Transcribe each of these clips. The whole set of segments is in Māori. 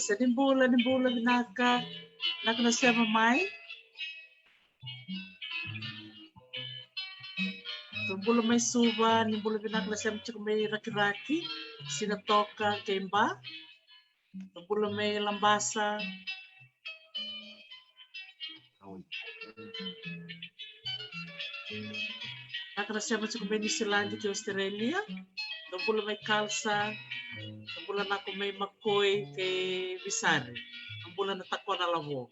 Sa nimbola binaka nasema mai. Tumbula may suba, nimbola binaka nasema chika may raki-raki, sinatoka kemba. Tumbula may lambasa. Naka nasema chika may Nisilandi ke Australia. Tumbula may kalsa. Tumbula na ako may makoy kay Visari. Tumbula na takwa na labo.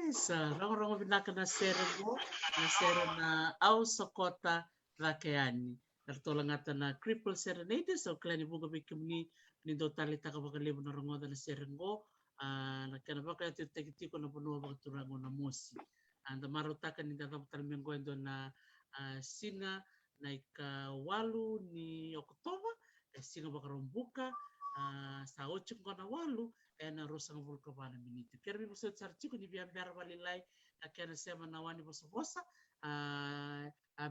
Sa rongo-rongo binaka na servo, na sero na au sa kota rakeani. Tertolong ata na cripple serenade so klani buga bikimni ni do talita ka bakalibo na rongo na serengo na kana baka tiki ko na puno ba turango na mosi. Anda marutaka ni data talmengo endo na singa na ikawalu ni Oktoba singa baka rombuka sa 8 kona walu na rosang vulka bana miniti. Kaya mi busod sa artiko ni biang biara balilay kaya na siya manawani bosa-bosa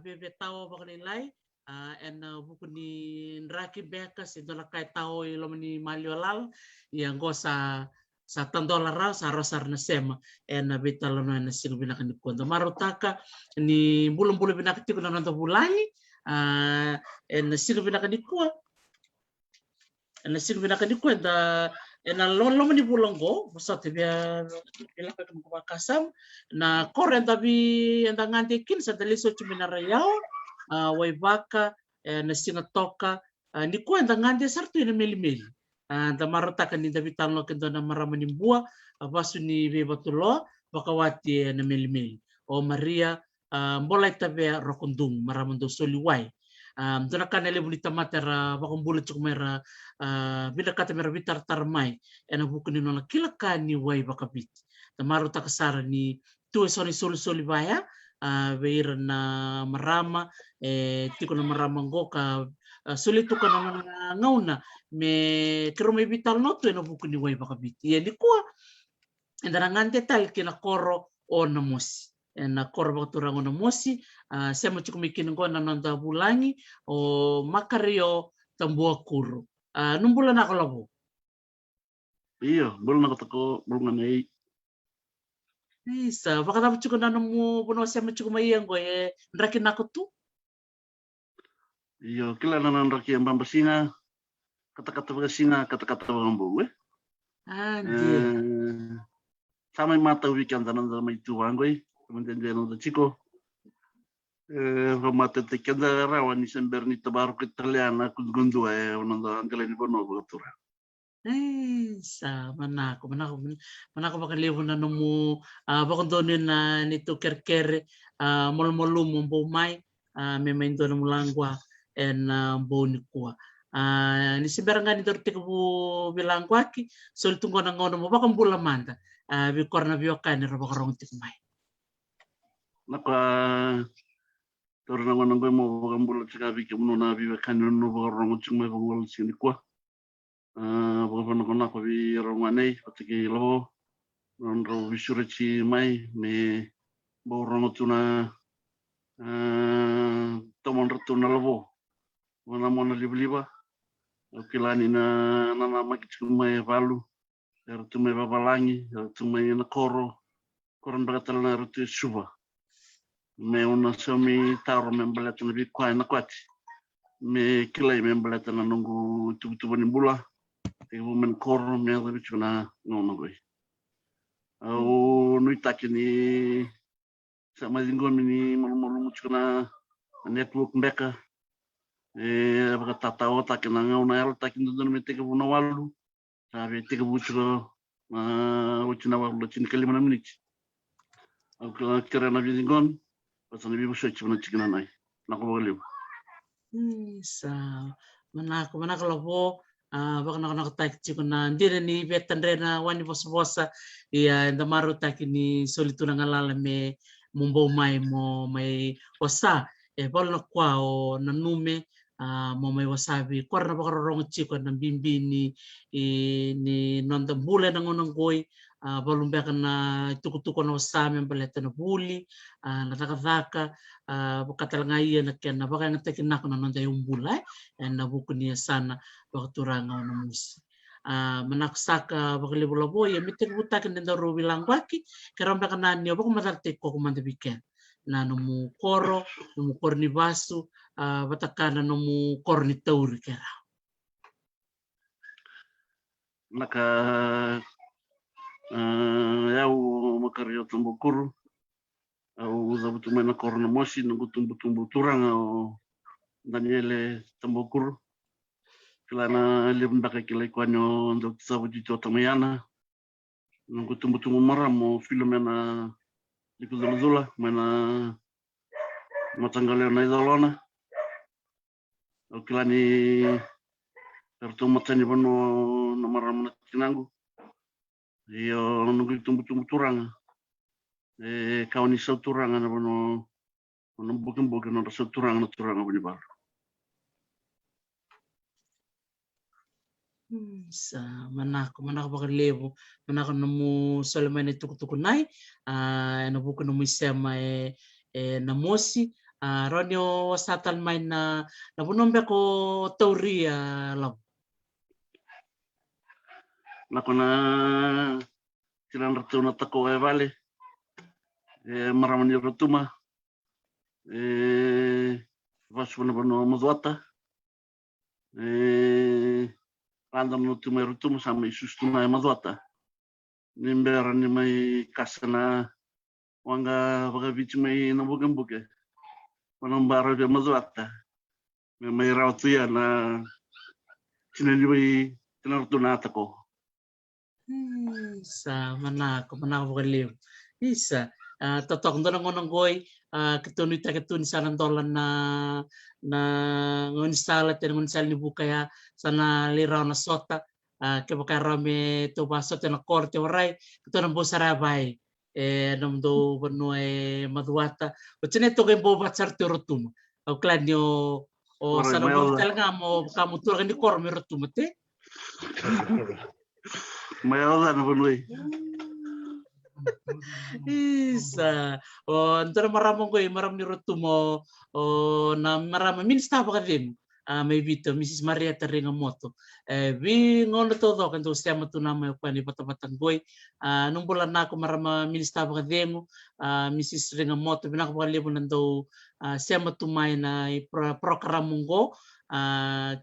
bebe tao bakalilay buku ni nraki bekas ito na kay tao ilo ni maliolal yang go sa $10 sa rosar na sema na bitalo na sino binakan ni kwento marutaka ni bulong-bulong binakatiko na nanto bulani na sino binakan ni kwa na sino binakan ni kwenta na lolo ni bulonggo basta tibia pila ka kasam na koren tabi anda ngantikin sa daliso chuminarayao way baka na sinatoka ni ko anda nganti sarto na mili-mili anda marutaka ni David tanlo kendo na maramani bua basu ni bebatulo bakawati na mili-mili o Maria mbolay tabi rokondung maramando soliway dona kanele bulita matera bakumbulit chukumera bila kata mera bitar tarmai ena bukuni nona kila kani wai bakabit tamaru takasara ni tu soni soli baya beira na marama tiko na marama ngoka sulit tu kana ngauna me kerome bital noto ena bukuni wai bakabit ya ni kuwa enda ngante tal kina koro o namosi na korba turango na mosi sema chukumikin ngo na nanda bulangi o makario tambua kuru numbula na kalabo iya bulan na katako bulungan ay Isa, baka dapat cukup nanamu puno siya cukup mayang gue nrakin aku tuh. Iyo kila nanan raki yang bambasinga kata-kata bagasinga kata-kata bagambo Anjir. sama mata weekend tanan da mai tu angoi kemudian dia no da chico mata te kenda rawan ni sember ni tabaru ke italiana kungundu onan da angela ni bono batura Sa manako baka levo na namo baka doon na nito kerker mol-molu mo bomay may maindo na mulangwa en boni kuwa ni siberanga ni dorte ko bilangwa ki sol tungo na ngono mo baka mbula manda bi korna bi okani ro baka rong tikmay naka torna ngono ngoi mo bagambula chikabi ke muno na bi kan no bagarong chungme bangol sini kwa bagapan ko na ko bi rongane patiki lo non ro bisurachi mai me borong tuna tomon rtuna lobo wana mona libliba kilani na nana makitsumai valu rtumai babalangi rtumai na koro koran bagatal na rtu suba me una somi taro membelet na bi kwai na kwati me kilai membelet na nungu tubu ni bula te men koro me bi chuna no goi au nui takini sama zingon ni mulu chuna network mbeka baka tatao takina ngauna el takin dun me teke buna walu sabe teke buchro uchina walu chin kalima minit au kira na zingon pasana bi busho chuna chikina nai nako baliu sa manako labo baka nak tak chikuna ndire ni betan rena wani bosa ya ndamaru takini solituna ngalala me mumbo mai mo mai wasa bol na kwao na nume mo may wasabi korna baka rong chiko na bimbi ni nonda bule na ngonong goy balumbe ka na tukutuko na wasami baleta na buli na takadaka bakatalanga iya na kena baka nga tekinak na nonda yung bulay na buko niya sana baka turanga na musi manaksaka baka libo-labo ya mitik butakin din daw bilang baki karamba ka na niyo baka matartik ko kumandabiken na numu koro numu korni basu batakana numu korni tauri kera naka yau makario tumbukuru au zabutu mena korna mosi nungu tumbu turang au Daniele tumbukuru kilana lebundaka kilai kwanyo ndo sabuti totamayana nungu tumbu maramo filomena likuzuluzula mena matanggaleo na idolona au kilani kartu matani bono na maramo na tinangu iyo nungu tumbu turanga kawani sa turanga na bono bukan na sa turanga na turanga boni bar sa manako baka levo manako numu solomene tukutuku nai na buku numu isema na mosi ronyo wasatan mai na bunombe ko tauria lam nako na tiran ratu na tako vale maramani rotuma vasu na bono mazuata randam no tu merutum sama isus tu na mazuata nimbera ni mai kasana wanga baga bichi mai na buke manambara de mazuata mai rautu ya na sinani mai tinartu na tako sa manako baka levo isa totok ndo ngonong goy ketuni ta ketuni sana dolan na ngon sala ten ngon sal ni bukaya sana liraw na sota ke baka rame to baso ten korte waray ketuna bosara bay nom do bano maduata utene to gen bo batsar rotum au klanyo o sana mo talaga mo kamu tur kan di korme rotum te Mayawa na bunwe isa antara maramong ko maram ni rotumo na marama minsta pa kadin may vito Mrs. Marieta Ringamoto. Vi ngono todo kan to sistema tu nama pa ni patapatanggoy. Nung bulan na ako marama minista pa kademo Mrs. Ringamoto binakapalibo nando sistema tu may na program munggo.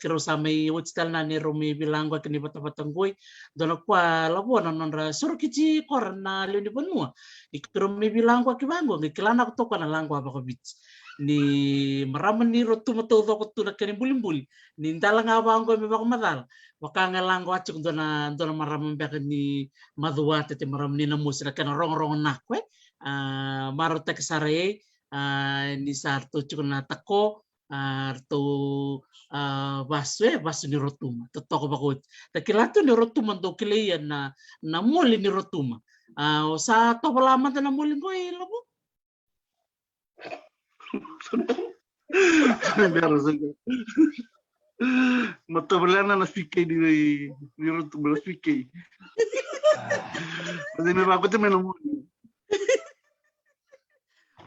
Kiro sa may hotel na ni Rumi Bilanggo at ni patapatanggoy. Doon kwa labo na nandra suru kici koran na leoni panua. Ikiro may Bilanggo kibango ngikilana ko to kwa na langgo apa ko bits. Ni maraman ni rotu matodo ko tuna kani bulim-bulim ni ndala nga bango me bako madal waka nga langgo achuk dona maraman baka ni madua tete maram ni namus na kana rong nakwe maro ta kasare ni sarto chuk na tako arto basu ni rotuma totoko bako takilato ni rotuma do kileyan na moli ni rotuma sa to balaman na moli ko labo Biar saja. Mata berlana nas fikir di rotu belas fikir. Jadi memang aku tu menemu.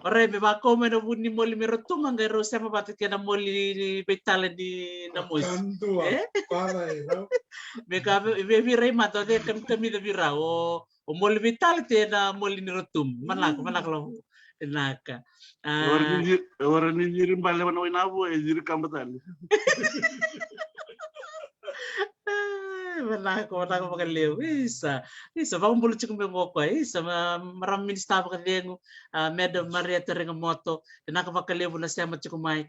Ore me ba come no bunni moli mi rotuma ngai ro siapa batik na moli betale di namus. Me ka be rei mato de kami de bira o moli betale te na moli ni rotum. Manak lo. Naka. Orang ni jirim balik mana winabu jirim kambetan. Manako pakai leo. Isa bang bulu cukup mengoko. Isa maram minista pakai leo. Madam Marieta Ringamoto. Naka pakai leo na siya cukup mai.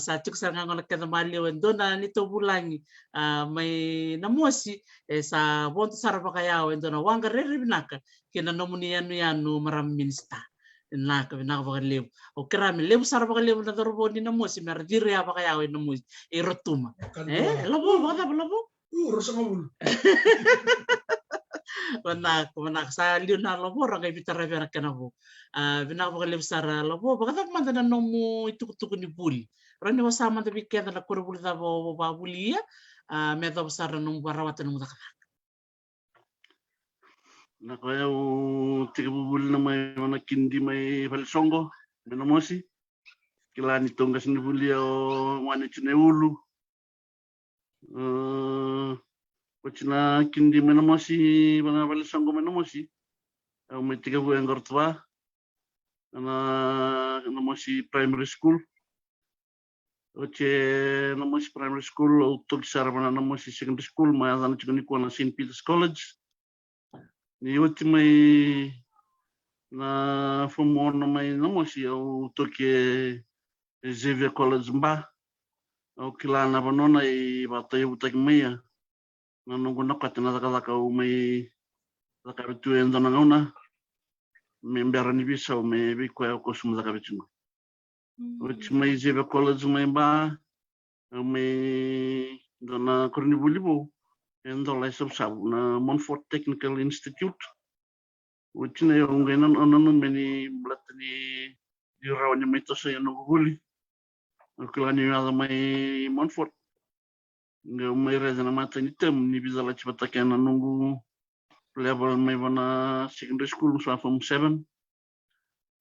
Sa cukup sarang ngolak kena malio. Dona nito bulangi. May namuasi. Sa bonto sarap pakai yaw. Dona wangga riri binaka. Kina nomunianu maram minista. Naka pakai leo. O kerami leo sarap pakai leo na dorobo ni namuasi. Mer diri apa kaya yaw namuasi. Rotuma. Labo labo. Rosangul. Manak sa liu na lobo orang kay bitara biara kanabo. Binak ko lip sara lobo bakit man na nomo ituk ni buli. Rani wasama tabi kaya na kurbul ta bo babulia. Meto sara nung barawatan nung takak. Na kaya tiga bubul na may mana kindi may falsongo. Menamosi. Kilani tonggas ni bulia o mani chineulu. Wachina kindi menamosi mana falsongo menamosi. May tiga buwan gortwa. Namosi primary school. Oche namosi primary school utok sara mana namosi secondary school maya sana chukuni ko na St. Peter's College. Ni wati may na form 1 na may namosi utok Xavier College mba. Kilana banona batayo utak maya. Nanunggo na katina ka may kabitu endo na ngauna. Membera ni bisa me biko ko sumu kabitu. Which may Xavier College may ba may dona kurni bulibo endo la sabu na Montfort Technical Institute. Which na yung ganon many blatni di rawanya may to sa yung buli. Kilani yung may Montfort. May reza na mata ni tem ni bisa la chipata kaya na nungu level may na secondary school sa form 7.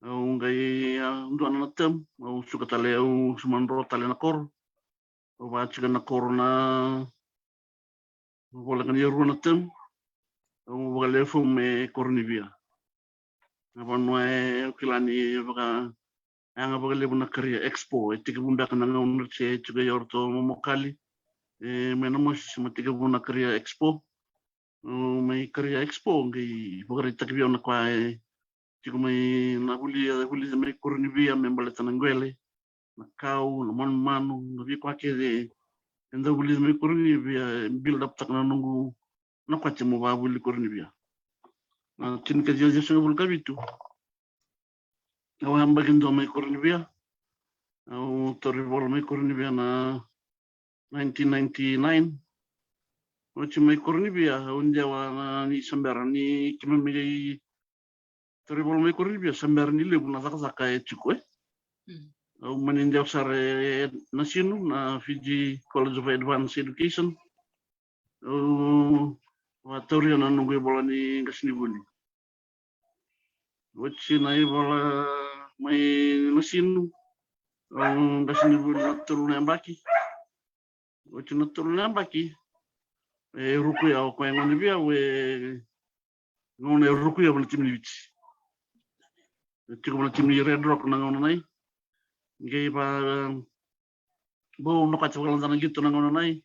Ngay doon na tem suka tale sumandro tale na kor. Wa chiga na kor na wala kan yeru na tem. Wala form me Cornivia. Nabanwa kilani baka ang abagale na Korea Expo itigabunda kana ng che chiga yorto momokali. Menamos matiga na Korea Expo. May Korea Expo ngay bagarita kibiyaw na kwa chigo may nahuli sa may Cornivia may balita ng gwele nakau na manu nabi kwa kede enda huli sa may Cornivia build up tak na nungu nakwache mo ba huli Cornivia na chinkajia sa bulka bitu awang bagin do may Cornivia au toribol may Cornivia na 1999 Ochi may Cornivia unja wa ni sambaran ni kimamigay toribol may Cornivia sambaran ni lebu na saka chukwe au maninjaw sare nasino na Fiji College of Advanced Education wa teoria na nunggu bola ni kasnibuli Ochi na bola may nasino kasnibuli na turun yang baki Ochina tulna baki. Ruku ya ko ngone bia we ngone ruku ya bal timni bici. Tigo bal timni red rock na ngone nai. Ngai ba bo no ka tawala dana gitu na ngone nai.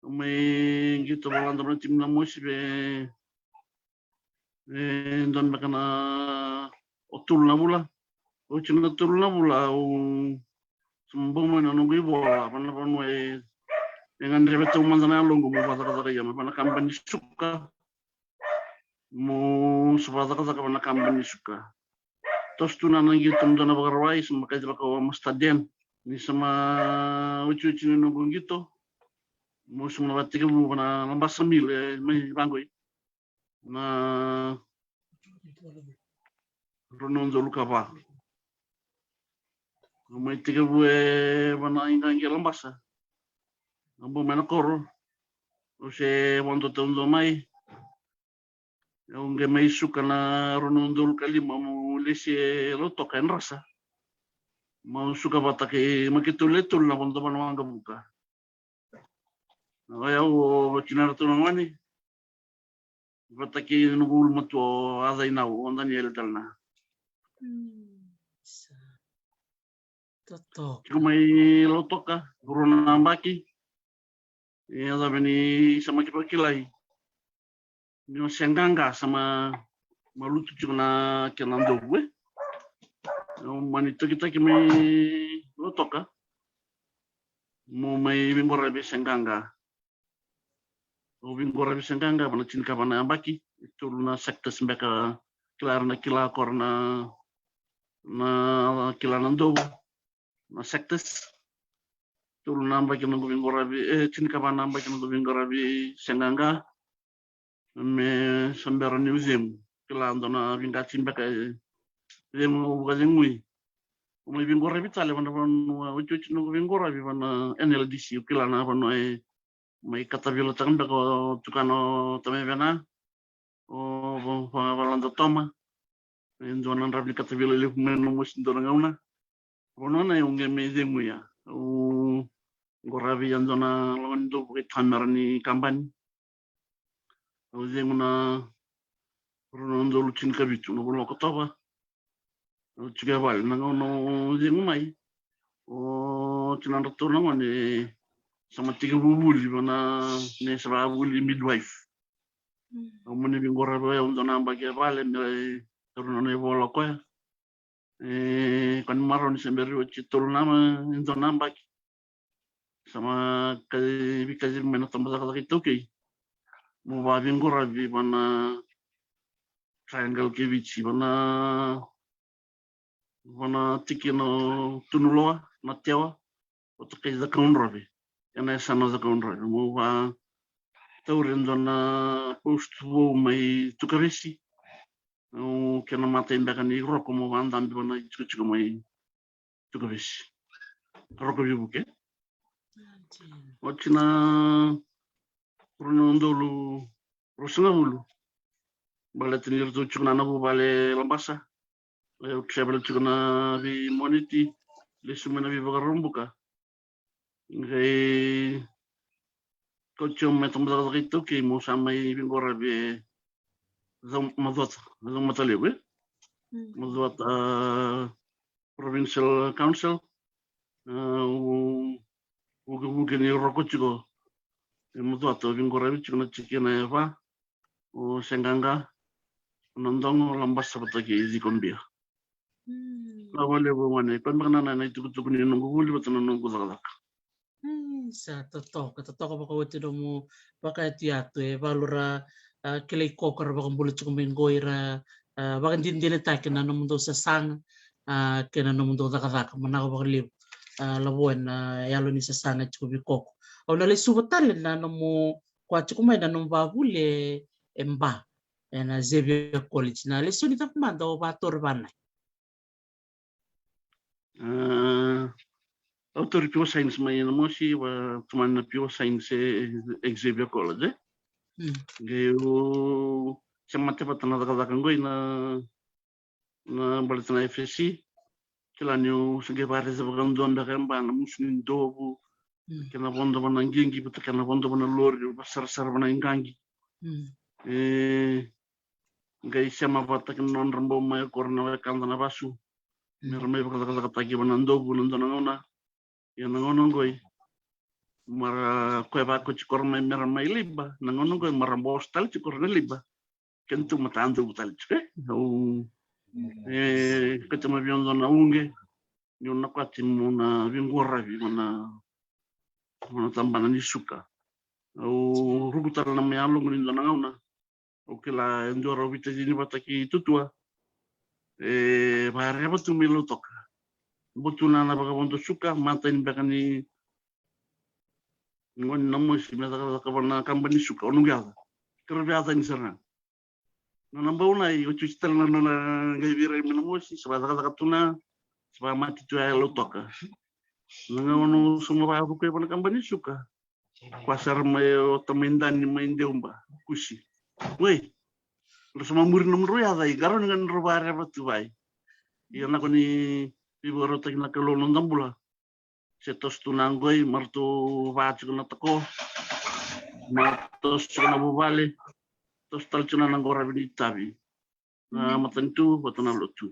Me gitu bal dana timna mosi be don bakana otul na mula. Ochina tulna mula sembong na nunggu bola pana panu dengan rebe tu manzana longo mo bata kata ya pana kampan suka mo subata kata pana kampan suka tos tu na ngi tum dana bagarwai sama kaja ko mustadian ni sama ucu ni nunggu gitu mo sumna batika mo pana lambas sambil mai bangoi na ronon zo luka ba mai tiga bue pana inga lambasa ambo mena koro ose wando tondo mai unge mai suka na ronondol kalima mo lese lo toka en rasa mau suka bata ke makituletul na wando mana wanga buka ya o chinar tu ngani bata ke nugul mato ada ina onda ni el talna Toto. Kumai lo toka rona baki ya da beni sama kipakilai ni senganga sama malutu chuna kenando gue manito kita kimi lo toka mo mai bingora be senganga o bingora be senganga bana cinka bana ambaki itu na sekte sembeka kilar na kila korna na kila nando na sektes tu na ambaki na bingora be cinka bana ambaki na bingora be senganga me sambera museum kila ndona binga cimbeka demo gazengui Umay bingora bitale mana pon ucuc no bingora bi mana NLDC kila na pon may katabilo tanda ko tukano tame bena o valando toma endonan rabli katabilo le men no mus ndona ngauna pono na yung me demu ya o gorabi andona londo ko tamarni kamban o zemuna rondo lucin kabitu no ko toba juga bal nangono zemu mai o tinan ratu nangone sama 3 buli mana ne saba buli midwife mone bingora ba on dona bagi vale me torno ne volo ko kan maron semberi citul nama dona bagi sama kai bikazi mena tambah kata itu ki mo ba bingora bi mana triangle ke bici mana tikino tunuloa na tewa o te kei zaka unrobi yana sana zaka unrobi mo ba taurin dona post wo mai tukaresi o kena mata imbaka ni roko mo ba andambi bana chuchuko mai tukaresi roko bi buke o china ronondolu rosunga mulu bale tinir tu chukna na bu bale lambasa le kebel chukna bi moniti le sumena bi bagarumbuka ngai kochom metom da gitu ki mo samai bingora be zom matalewe mazot provincial council ugu ni rokochiko mazot bingora bi chukna chikena eva o senganga nondong lambas sabotaki zikombia awale bo mane pan makana na itu ni nunggu huli batana nunggu zakalak Sa toto baka wati mo baka tiato valura kilay kokar baka bulit sa kumingoira baka dindin takin na mundo sa sang kena no mundo zakazaka manako baka liw labuan yalo ni sa sang at kubi koko o nalay subatalin na mo kwatsi kumay na nung babule emba na Xavier College na lesson ita kumanda o bator banay autor pure science mai na mosi wa tuman na pure science Xavier College geu chamate patana da ngoi na balitana FSC kila ni sege bare za bagandon da kamba na musnin dobu Kena bondo mana gengi betul kena bondo mana lori besar-besar mana ingkangi. Ngai sama bata non rambo mai korna wa kanda na basu. Mermai kata tagi mana ndobu nondona ngona. Ya ngono ngoi. Mara koe ba ko korna mermai liba. Ngono ngoi mara bostal korna liba. Kentu mata andu butal cike. Ketemu biondo na unge. Yuna kwati muna vingora mana tambana ni suka. Rubutar na me alung lindo na ngona. Kila ndoro vita jini bataki tutua. Bahaya betul milu toka. Butuna na baka bondo suka mata ini baka ni ngon namo si mata ka bana kambani suka onungala. Kerbiasa ni sana. Na nambau na i ucu stel na ngai vira minamo si sebata kata tuna sebab mati tu ai lo toka. Ngono semua ba ku bana kambani suka. Pasar mai temendan ni main deumba kusi. Wei. Terus mamur nomor ya dai garon dengan robare batu bai. Iya nak ni ibu rotak nak kalau nonton bola. Setos tunanggoi martu baca kena teko. Martus kena bubale. Terus talcuna nanggora bini tabi. Matan tu batuna lutu.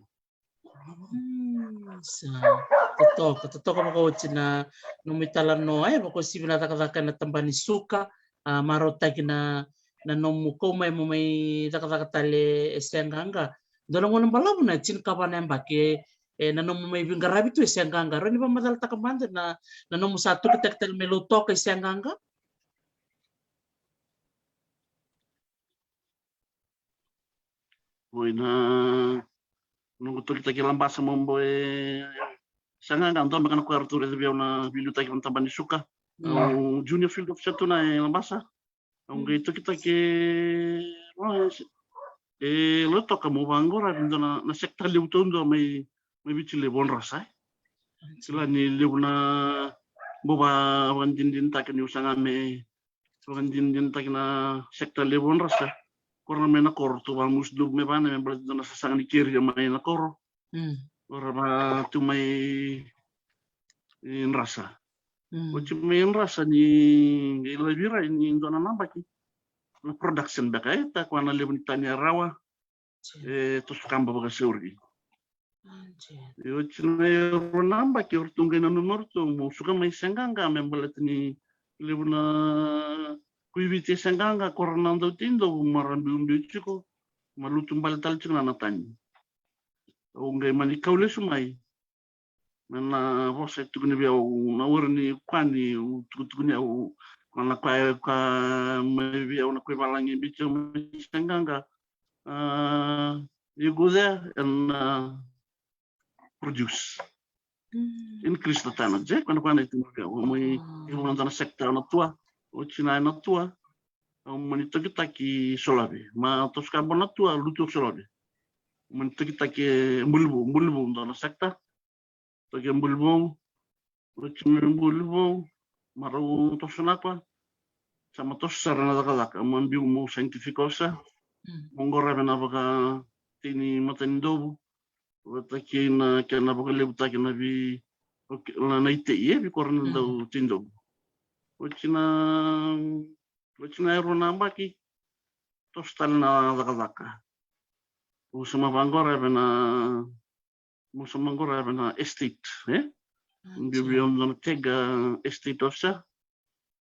Toto kama ko china numitala no ay bako sibina takataka na tambani suka marota kina na nomu ko mai takataka tale esenganga dono ngono balabu na chin kabana mbake na nomu mai bingarabi tu esenganga ro ni ba madal takamanda na nomu satu ketek meluto ke esenganga Boina nunggu tu kita kilam basa memboe sanga nganto makan kuartu de biona bilu tak tambani suka. Junior field of chatuna lambasa. Aunque itu kita ke lo toka mo bangora na sekta leutondo mai bichile bon rasa. Sila ni leuna boba wandin tak ni usanga me wandin tak na sekta lebon rasa. Korna mena korto ba musdub me bana me bala na sasang ni kiri mai na koro. Ora tu mai in rasa. Oci main rasa ni lebira ini dona nambaki. Na production baka eta kwa na lebon tanya rawa. Terus kamba baka seurgi. Oci mai nambaki urtunga na nomorto mo suka mai senganga me bala ni lebona kuivite senganga korna ndo tindo marambi umbichiko malutum balatal chuna na tanya. Ngai mani kaule sumai. Mana vosa tukuni bia na warni kwani tukuni au mana kwa bia una kwa balangi bicho senganga you go there and produce increase the time je kwa itu bia mai una dana sektor na tua o china na tua mani taki solabe ma tos karbon na tua lutu solabe mani taki bulbu dana sektor Toki bulbong, maru tosunapa, sama tos sarana dakalaka, mambiu mo scientificosa, mongora na baka tini matandobu, wataki na kana baka lebutaki na bi na ite ye bi korna do tindobu. Wachina ero na baki tos tal na dakalaka. Usama bangora na Musamangora na estate, Bibiom na tega estate ofsa.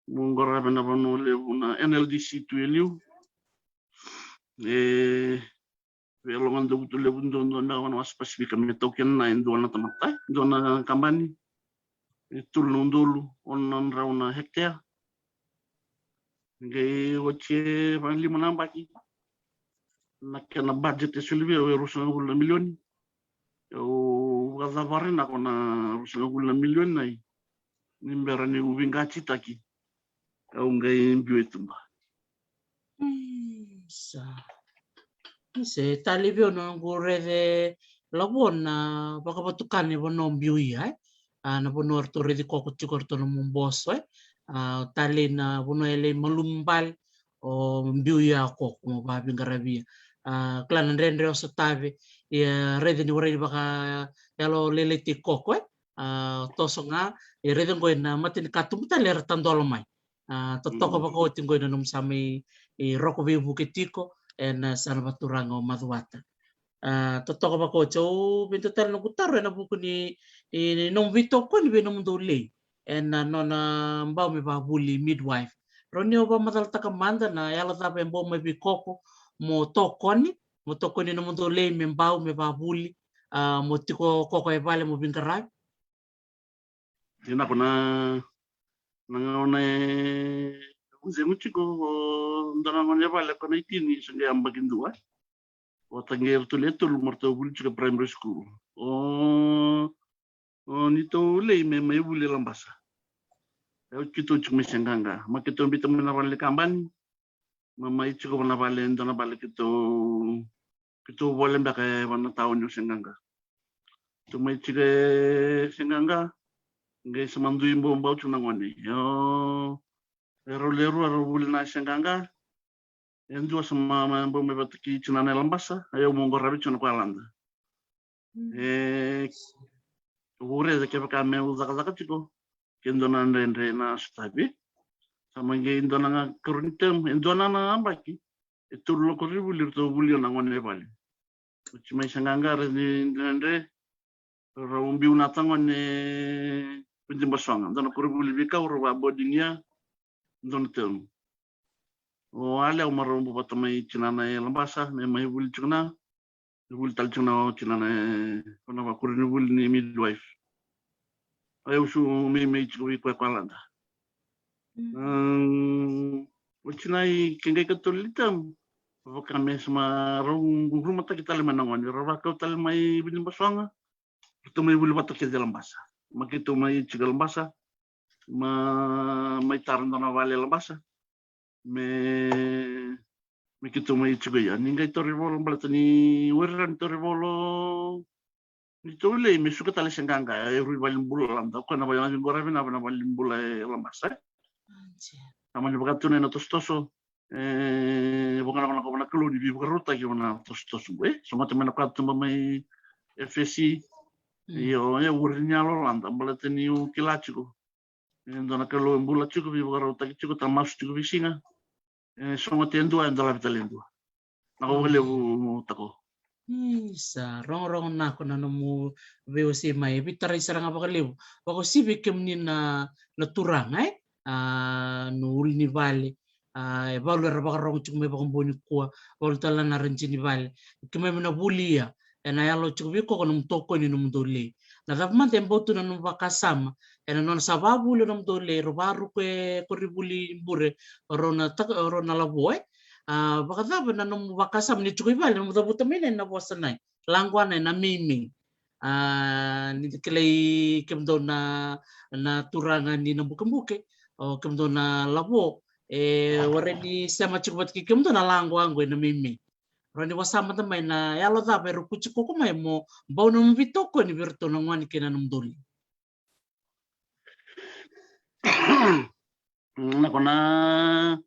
Mungora na banole na NLDC tueliu. Velongan do tule bundo na wana spesifika me token na ndo na tamatai, ndo na kambani. Tulun dulu onan rauna hektar. Ngai wache van 5 nambaki. Nakana budget esulbi rusa ngul milioni. Kada varin ako na rusang ulang milyon na nimbera ni ubingachi taki au ngai mbio itumba se talibio no ngure de labona baka batukane bono mbio ya na bono ortore di koko tikorto no mumboso tali na bono ele malumbal o mbio ya koko mo babi ngarabia klan rendre o sotave ya rede ni baka yalo lele ti koko tosonga ireden go na matin katumta ler tandol mai totoko bako tingo na num sami roko vi buketiko en sana baturango maduata totoko bako cho bintu tar no gutaro na buku ni non vito ko ni benom dole en nona mbau me babuli midwife roni oba madal takamanda na yala tape mbo me bikoko mo tokoni no mundo le me mbau me babuli mo tiko koko e vale mo binkarai Tina ko na ngaone uze muchiko ndana ngone vale ko itini sange ambagin dua o tanger to leto morto bulchi primary school o nito le me bule lambasa eu kito chumi senganga makito mbito mena vale kambani mama ichiko na vale ndana vale kito vole mbaka wana taonyo senganga to mai chige senganga ngai samandu imbo mbau chuna ngone yo leru bule na senganga endu sama mambo me batiki chuna na lambasa ayo mongo rabi chuna kwa landa ure de kebaka me uzaka chiko kendo na ndende na stabi sama ngai ndona nga kurnitem ndona na ambaki etulo ko ribuli to buli na ngone vale chimai senganga re ndende raumbi una tangone pinjim baswanga ndona ko ribuli bika uro ba bodinya ndona tem o ale o marombo batamai chinana e lambasa me mai buli chuna buli tal chuna chinana kona ba kurini buli ni midwife ayo su me chiko kwa kwalanda o chinai kengai katolitam vakame sama rumah tak kita lima nangon rava kau tal mai pinjim baswanga tu mai buli batok ke lambasa makito mai chiga lambasa mai taran dona vale lambasa me kito mai chiga ya ningai tori volo balatani weran tori volo ni tole me suka tale senganga rui valim bula landa ko na valim bula na valim bula lambasa namanya bakatune na tostoso bukan ako na kalo ni bibu karuta ki na tostoso sama temen ako tumba mai FSC yo urinya lo landa balatani kilachiko ndo na kalo mbula chiko bibu karuta ki chiko tamas chiko bisinga sama tendu ang dalam talendu ako lebu tako Isa, rong na ako na namu veo si mai bitara isarang apa kaliu. Bako si bikem ni na turang no ul ni vale. Balu ra baka rong chuk me baka boni kuwa. Balu tala na renji ni vale. Kime na bulia. Na yalo chuk biko ko num toko ni num dole. Na tap man tembo tu na num baka sama. Na non sababu le num dole ro baru ke koribuli bure ro na labo baka tapa na nung wakasam ni chukui vale nung tabuta mene na wasanay langwana na mimi ni kilay kemdo na turangan ni buke o kemdo na labo ware ni sama chukubat ki kemdo na langwang na mimi rani wasama tamay na yalo tapa ero kuchiko kumay mo bau na mvitoko ni virto na ngwani kina nung doli nakona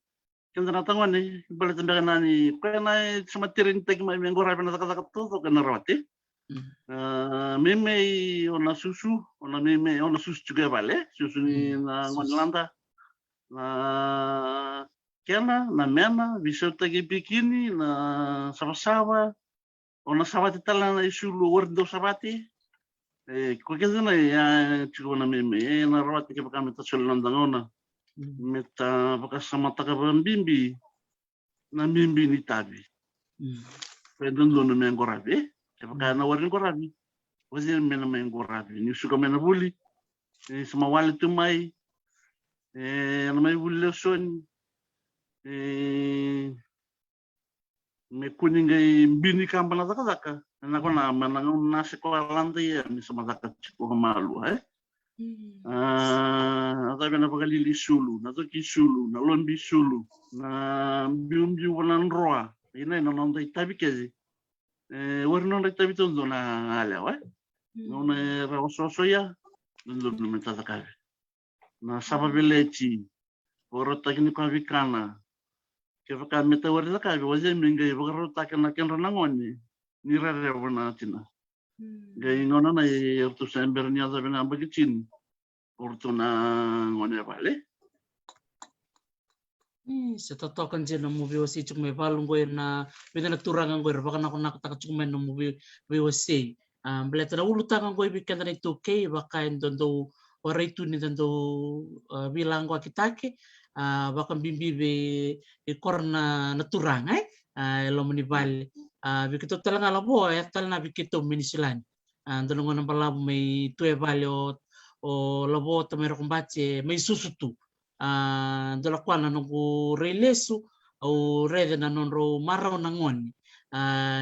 kenda natangon ni balit na ni kena sumatirin tagi mai menggora pena kata to kena rawati meme ona susu juga vale susu ni na ngonlanda na kena na mena bisa tagi bikini na sama-sama ona sabati tala na isulu wardo sabati ko kenda na ya chuko na meme na rawati ke pakame tasul landangona meta pakasama takabambimbi na mimbi ni tabi pedon dono mengorabi kapaka na warin korabi wazir mena mengorabi ni suka mena buli sama wale tumai na mai buli son me kuningai bini kampana taka na kona manang na sekolah lantai ya ni sama taka chiko malu atabi na pagalili sulu na toki sulu na lombi sulu na biumbi wanan roa ina na nonda itabi kezi warno na itabi tondo na ala nona raososo ya ndo meta takabe na sababelechi porota kini kwa vikana ke vaka meta warila kabe waje minga vaka takana kenra nangoni ni rare wana tina Gay ngona na ertu sember niya sabi na bagichin. Orto na ngone vale. Sa totoo kan dyan ang movie wasi cuk may balong ko na pinanagturangan ko baka na ako nakataka cuk may ng movie wasi. Baleta na ulutangan ko ibikan na 2K baka do waray tu ni do bilang ko akitake baka bimbibe ikor na naturang lo manibal. Bikito talaga labo tal na bikito minisilan. Doon ng palabo may tuwe bali o labo ta may kumbache may susutu. Dola kwa na nungu reilesu o rede na nonro maraw nangon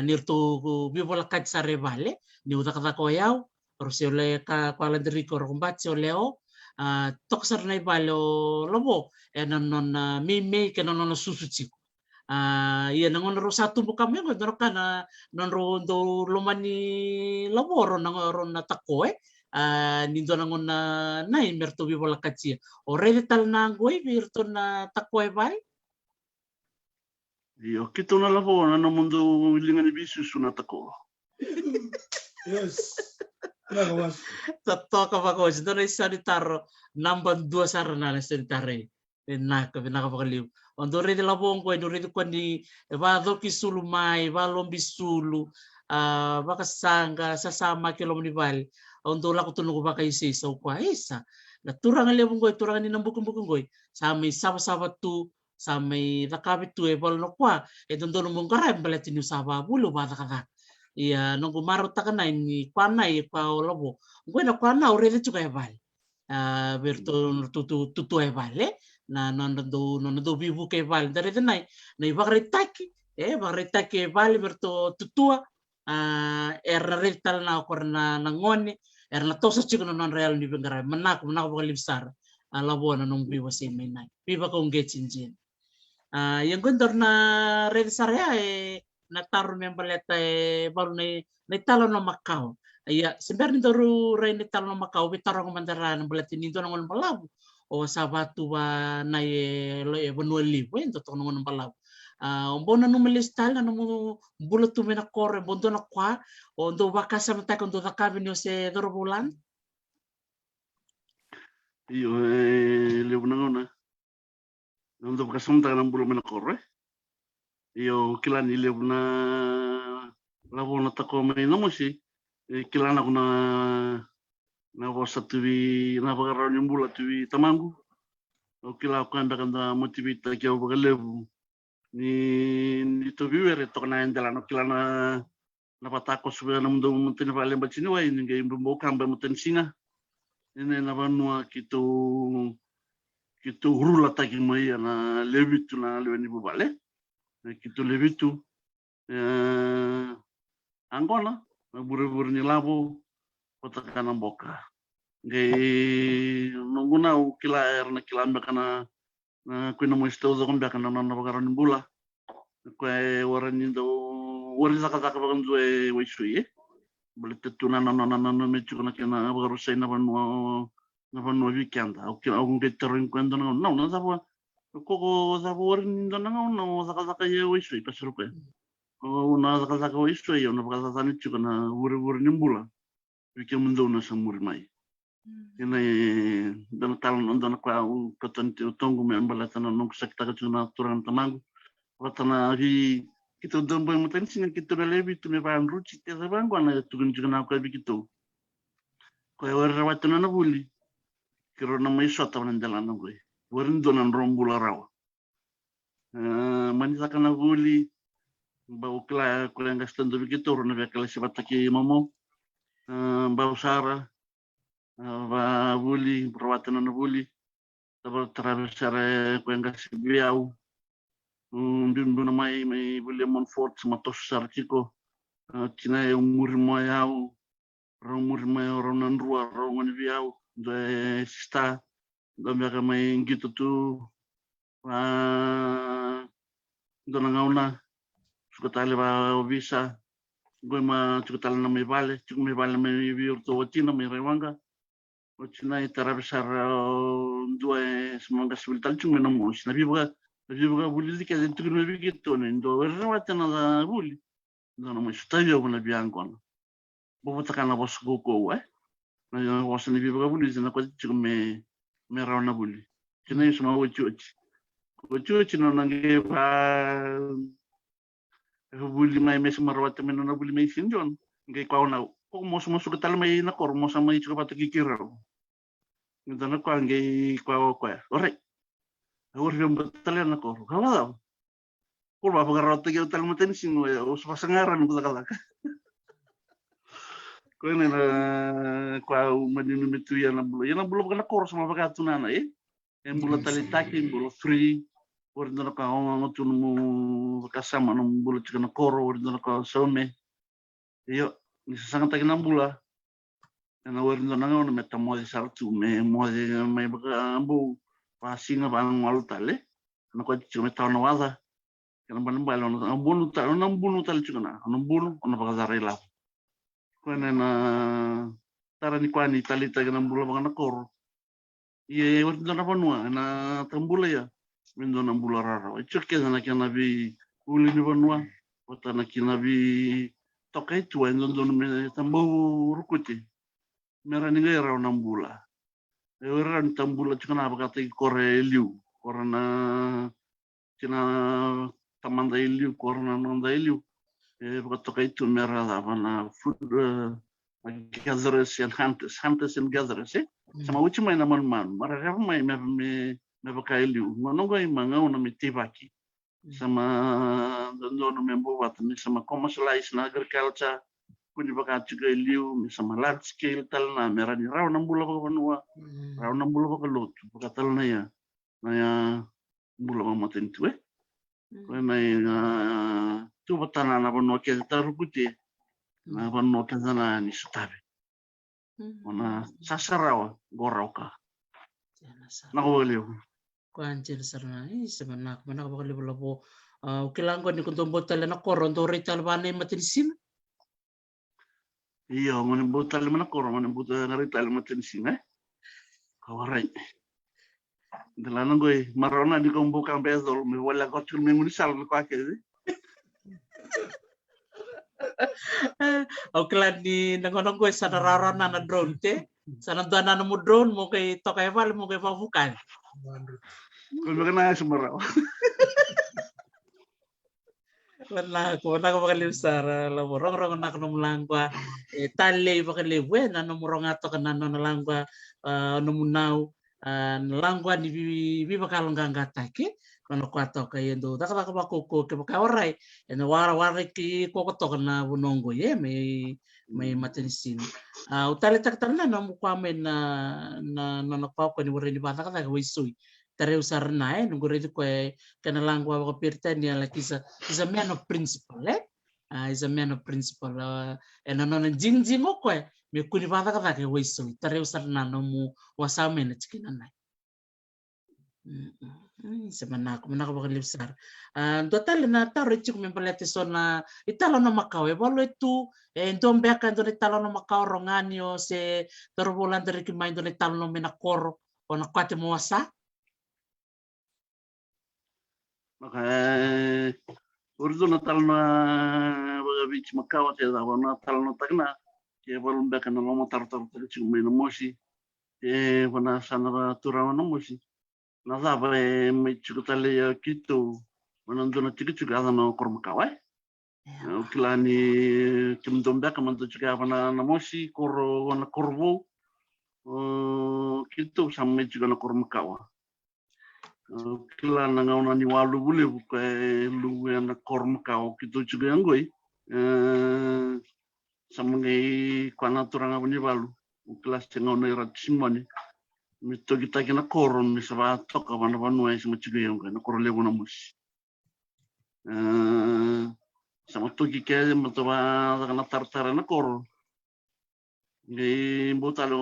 nirto bibola kat sa revale ni uta kata ko yaw or si ole ka kwala diri ko kumbat si oleo toksar na ibalo lobo non mime ke non susuci iya nangon ro satu buka me ko na non ro do lomani laboro nangon na takoe nindo nangon na nai merto bibola katsia o rede tal na ngoi virto na takoe vai Io kito na lavo na mundo linga ni bisu sunata ko. Yes. Nagawas. Totoo ka ko dito na isa ni taro number 2 sara na sa tare nakapakaliw ondo rede labong ko ondo rede ko ni vado kisulu mai valom bisulu baka sanga sasama kilo mnival ondo la ko tunog baka isi so kwa isa naturang lebong ko turang ni nambukong ko sa may saba tu sa may nakabit tu e bol no kwa dondo mong karay balati ni saba bulo bata kaka iya nung kumaro ta kana ni kwana i pa lobo ngwena kwana urede chuka ebal berto tutu ebale na no bibu ke ebal dare denai na ibagretaki bagretaki ebal berto tutua erna retal na korna nangone erna tosa chuka non real ni bengara menak bagalibsar labo na nung biwa si menai biba kong getchinjin yang gondor na red sarea nataron yang baleta baru na talo no Macau. Iya, sebenarnya doru rai na talo no Macau bitaro ko mandaran baleta ni do ngon palabu. O sabatu ba na lo benua libo ento to ngon palabu. Bona no melistal na mo bulat tu mena kore bondo na kwa o do bakasa mata ko do takabi no se doro bulan. Io le bunangona. Non do bakasa mata na bulo mena kore. Io kilani le buna lavo na tako mai no mosi kilana kuna na wasa tuwi na bagaro nyumbula tuwi tamangu o kila kanda motivita kia bagalevu ni to vivere to na endela no kilana na patako suwe na mundo mutene vale mbachini wa ni ngai mbombo kamba mutene singa ene na vanua kitu hurula taki mai na levitu na leweni bubale kitu levitu angona buru-buru ni labo potakana boka ngai nunguna ukila na kilamba kana na kuina mo istozo kon bakana na bagaron bula ko waran do wari zakazaka bagan zo e wisui boleh tetuna na mechu kana kana bagaro sai na vanu weekend au ngai terin kwendo na sabo koko sabo waran do na zakazaka ye wisui pasrupe una zakazaka wisui una bagazaka ni chukana wuri nimbula wiki mundo na samuri mai ina dan talon dan kwa kotonti utongu me ambalata na nong sekta ka tuna turan tamangu watana ri kito dombo muten singa kito lebi tu me ban ruci te bangu na tugun jugana ko bikito ko wara watana na buli kiro na mai sota na dalana go warin donan rombula rawa mani sakana buli bau kla ko yang gastando bikito na bekala sibataki mamo bau sara va buli provatano na buli dopo attraversare quella Sibiau bimbo na mai buli Montfort matos sartiko kina e murmayau ronan rua rongan viau de sta do mega mai gitu tu dona ngauna sukatale va visa goma sukatale na mai vale mai virto watina mai rewanga Ochina atravessar due smanga civiltà cuma na mos na bibuga buli dike dentro no bigito ne do erwata na buli no mo stadio na bianco bubutakan na bos guko na yung wasan ni bibaga buli na ko chiku me raw na buli kina yung sama uchuchi no nange pa buli mai mes marwata men na buli mai sinjon ngai kwa na ko mo suka tal mai na kor mo sama chiku pata kikira ngi na kwa ngai kwa ore ore yung batalya na kor kala ko ba pagaraw ta tal mo ten sino us pasangaran ko kala ko na kwa madinu mitu ya na bulo kana kor sama pagatunan yang bula talitaki bula free wordana ka ngotun mu kasama no bula chika na koro wordana ka some iyo ni sangat taki na bula na wordana nga meta modi sartu me modi mai baka ambu pasinga bang malutale na ko chika meta na wada kana ban balo no ambunu tal chika na ambunu ona baka zarela ko na tara ni kwani talita kana bula baka na koro iya wordana panua na tambula ya mindo na bula rara ichuke na kana bi uli ni banua wata na kina bi toka itu endo me tambu rukuti mera ni ngera na bula era ni tambula chukana bakata kore liu korana kina tamanda liu korana nanda liu bakata toka itu mera da bana food gatherers and hunters and gatherers sama uchi mai na man mara mai me baka liu manonga imanga una mitibaki sama dono membo watni sama commercialize na agriculture kuni baka juga liu sama large scale tal na merani raw na bula baka banua raw na bula baka lot baka tal na ya bula baka matin tu na ya tu batana na banua ke tarukuti na banua ke sana ni sutabe ona sasarawa gorauka na ko liu Kuanjir sarna semenak mana bakal lebo ukilang ko ni kuntum botol na koron to rital bane matinsim iya ngone botol mana koron ngone botol na rital matinsim kawarai dalan ngoy marona di ko mbukang bezol mi wala ko tul mi munisal ko ake ukilang ni nangonong ko sa nararana na drone te sana dana na mo drone mo kay to kay val mo kay pafukan ko na sumara wala ko makalimsar rong na kuno langwa talle bakaliwe na no morong ato kana no langwa no munau langwa ni bi bakalong gangata ke kono kwato kay ndo dakala ka bakoko ke bakawaray eno wara ki kokoto kana bunongo ye may matinsin utali taktan na no mukwamen na nakpao ko ni wari ni bata ka wisui tare usar na nunggu redu ko kana langwa ko pirta ni ala kisa is a man of principle is a man of principle and no jingjing ko me kuni bata ka ke wisui tare usar na no mu wasame na chikina na semenak bakal libsar total na taro chuk me palete sona italo no makau bolo itu ndombe aka ndo italo no makau ronganio se torbolan dari ki mai ndo italo no menakoro ona kwate mo wasa maka urdu natal na baga bich makau te da natal no tagna ke balum beka na mo tar chuk me no moshi wana sana turana no moshi na zaba me chukutale ya kitu manandona chikichu ada no kormakawai kilani kimdomba kamanto chuka na moshi koro wana korbo kitu samme chuka na kormakawa kilana ngauna ni walu bule buka lu na kormakawa kitu chuka ngoi samangai kwana turanga buni balu kelas tengau na simani mito kita kena koron misaba toka bana banua sama chuga yang na koron lebu na musi sama toki ke mataba kana tartara na koron ngai botalo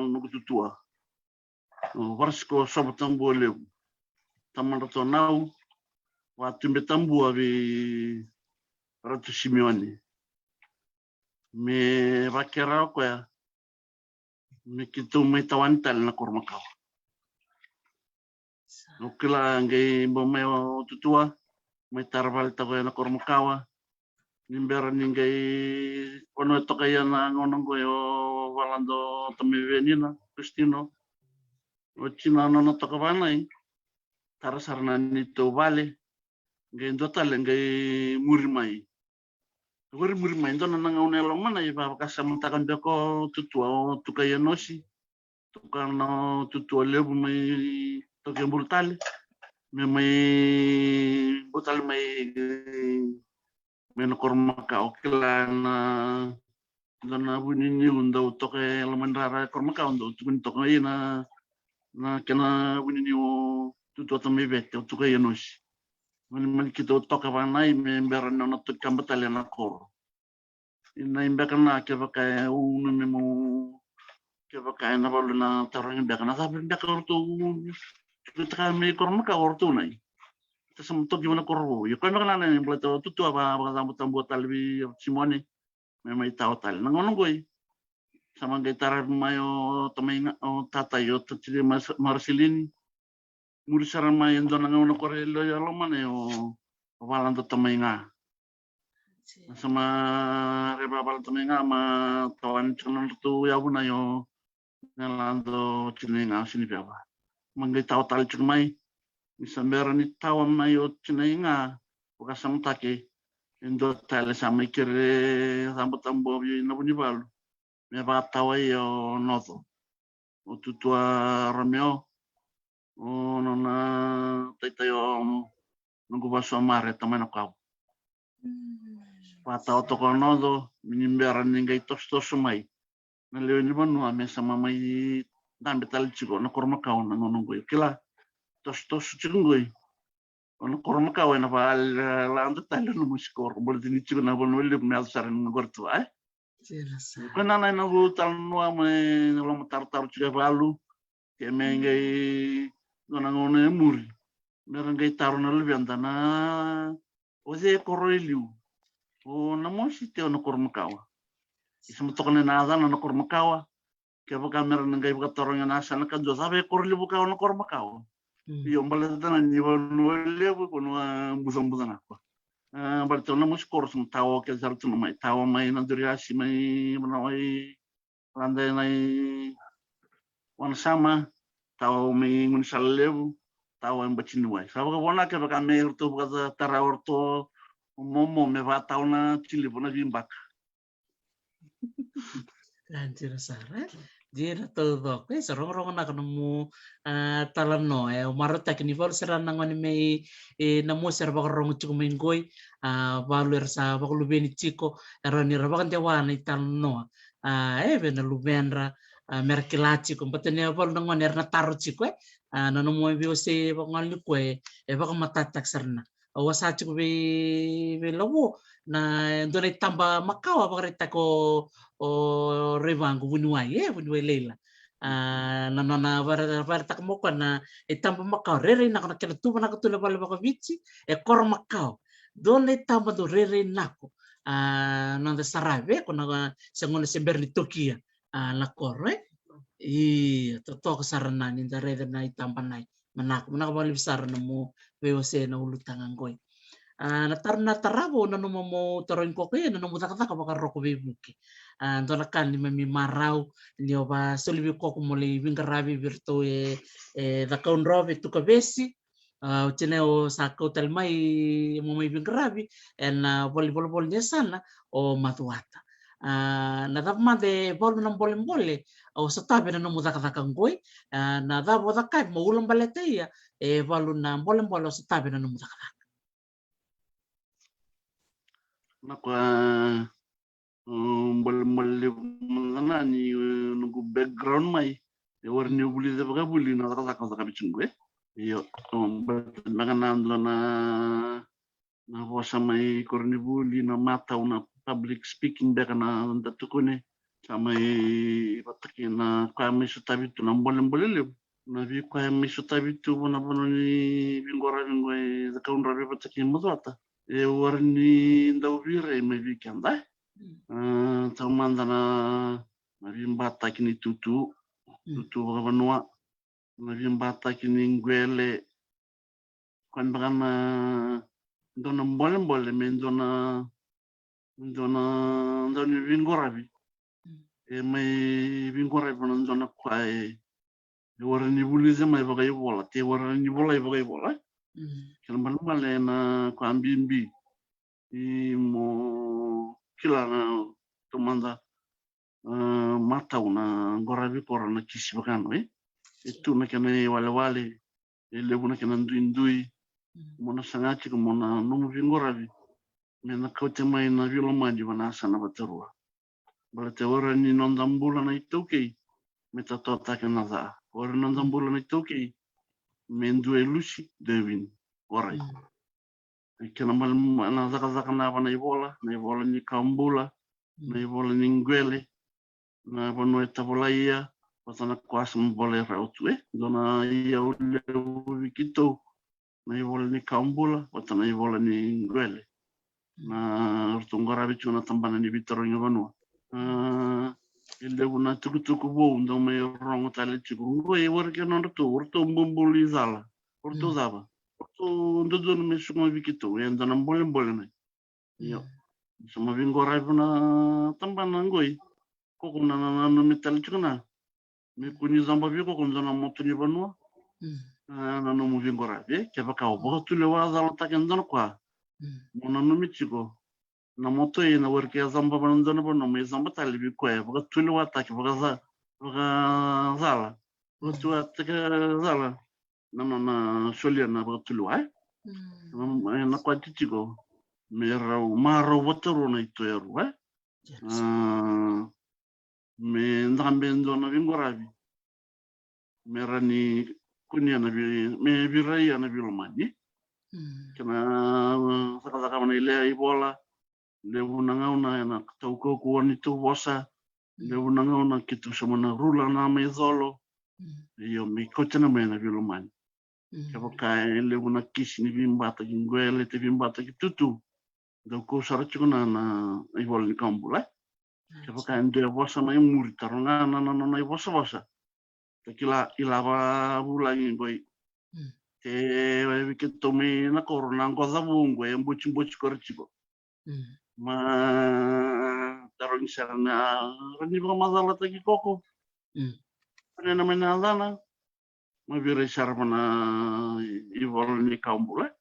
nukutua varsko sobatang bole tamanda to nau watu betambu abi ratu simioni me vakera ko ya me kitu me tawantal na kormakau ukila ngai bomeo tutua me tarval ta na kormakawa nimbera ningai ono to kaya na ngono go yo walando tamivenina Cristino o china no to ka banai tarasarna ni to vale ngai total ngai murimai murimai ndo na ngone lo mana ya ba ka samantakan beko tutua tu kaya nosi tu kana tutua lebu mai to ke brutale me mai brutal mai men korma ka okilana dana bunini undo toke lamandara korma ka undo tun toke na kena bunini o tutu to me vete to ke nos men kito toka vanai me beran no to kambatale na kor ina imbeka na ke baka unu me mo ke baka na balu na tarang imbeka na sabi imbeka orto kita me korma ka orto nai tasam to gimana korro yo kan na na blato tutu apa tambu talbi simone me mai tau tal nangono goi sama gitar mayo tomaina o tata yo tchile marsilini muri saran mai ndo na ngono korelo yo lo mane o walando tomaina sama reba bal tomaina ma tawan chunan tu ya buna yo nalando chininga sini baba mangai tau tal chumai misambera ni tau mai o chininga buka samtake ndo tal sama kire tambo yo na buni balu me va tawa yo noto o tutua rameo o nona taita yo nungu baso mare tamana kau pa tawa to konodo minimbera ningai tos mai na leo ni banu ame sama mai dambe tal chigo na korma kau na nungu kila tos chingoi ono korma kau na va la ando tal no muskor bol dini chigo na bol wele me alsaran ngortu ai Kena na no tal no ame no tar chiga balu ke mengai dona ngone muri merengai taru na lebianta na ose koroiliu o na mosi te ono kormakawa ismo tokone na ada no kormakawa ke baka merengai baka toronga na sana ka do sabe koriliu buka ono kormakawa yo mbale tana ni no lebu kono busang apa berarti na mus kors tawo ke zartu mai tawo mai na duriasi mai manawai landai nai wan sama tawo mai ngun salebu tawo yang bacinuai sabu ka bona ke baka me urto baka tara urto momo me va tawo na chili bona bimbak Anjir sare jira todo ke sorong-rong na kanemu talano umaro tak ni vol seran nangoni me namo ser baka rong chuko mengoi valuer sa baka lubeni chiko erani rabakan tewana talano bena lubenra merkilachi ko patene vol nangoni erna taro chiko nano mo biose baka ngali ko baka matatak serna wasa chiko be lawo na ndone tamba makawa baka reta ko o revangu bunuai bunuai leila na var tak moko na tampa makau rere na kana kena tuba na kutula bale baka vici kor makau dole tampa do rere nako nanda sarave ko na sengone semberni tokia na kor i to sarana ni da rere na tampa nai manak bale besar na mo VOC na ulutangan koi na tarabo na mo taroin ko kaya na mo takataka baka roko bibuki ndo na kan ni mami marau ni oba solibi ko moli wingarabi virtu da kaun robe tu kabesi chene o sa ko mai mo mai wingarabi en bol nya sana o matuata na da de bol na bole o sa tabe na mo takataka ngoi na da boda kai mo ulam balete ya bolu na bol sa tabe na mo takataka na kwa mbal mana ni nunggu background mai warni buli da baka buli na rasa ka bichungwe yo baganan na vosa mai korni buli na mata una public speaking baka na datukune sama pataki na kami sutabitu na mbole na vi kami sutabitu bona ni bingora ngwe da kaun rabi pataki mudata warni ndau vire me vikanda tamandana marimbata kini tutu vanua marimbata kini ngwele kan bana dona mbole me dona ndona vingoravi e mai vingoravi ndona kwa e ora ni bulize mai vaga ivola te ora ni vola ivola kila malumale na kwa mbimbi i mo kila na tomanda mata una goravi kora na kisi bakano itu na kana wale e lebu na kana ndui mona sangachi ko mona no vingoravi mena kaute mai na vilo mandi wana sana baterua bala te ora ni nondambula na itoke meta tota kana za ora nondambula na itoke mendue lusi devin orai kana mal na zaka na wana ivola ni kambula na ivola ni ngwele na bono etavolaia patana kwasa mbole rautu dona ia ule wikito na ivola ni kambula patana ivola ni ngwele na rtungara bichu na tambana ni bitoro nyavanua ile una tukutuku bo ndo me rongo tale chiku e worke no rto mbumbuli zala rto zaba rto ndo me shuma vikito e ndana mbole na yo suma vingora na tambana ngoi koko na no metal chuna me kuni zamba viko ko ndana moto ni vanua na no mu vingora ke baka obo tule wa zala takendana kwa mona no michiko na moto e na worke zamba bandana bono me zamba tali bi kwa baka tule wa taki baka zala tu ataka zala na sholia na baka tule wa na kwa tichiko me rau maro wotoro na ito eru me ndambe ndona vingoravi me rani kunia na me virai na vilomani kana saka mana ile ibola le unanga una na tauko ko ni tu bosa le unanga una kitu somana rula na me zolo yo me kochana me na vilomani kabo kai le una kisi ni vimbata ngwele te vimbata kitutu do ko sarachuna na ibola ni kambula kabo kai ndo bosa na muri tarunga na bosa kila ilava bulangi ngoi te wikito me na corona ngoza bungwe mbuchi korchiko ma tarong sarana rani ba mazala tagi koko na mena dana ma vire sarmana ivol ni kambula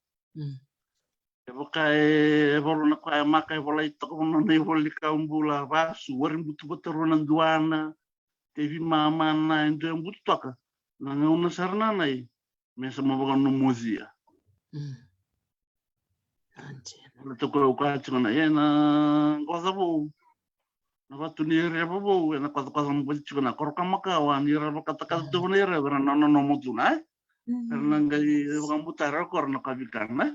e volo na kwa maka vola ito na ivol ni kambula ba suwarin butu buturunan duana te vi mama na ndo butu toka na ngona sarna nai me sama baka no mozia le toko ka tsona na ngoza bo na watu ni re bo na kwa mo tsona korka maka wa ni ra baka taka to ni re na no motuna karena ngai baka mutara korna ka vikana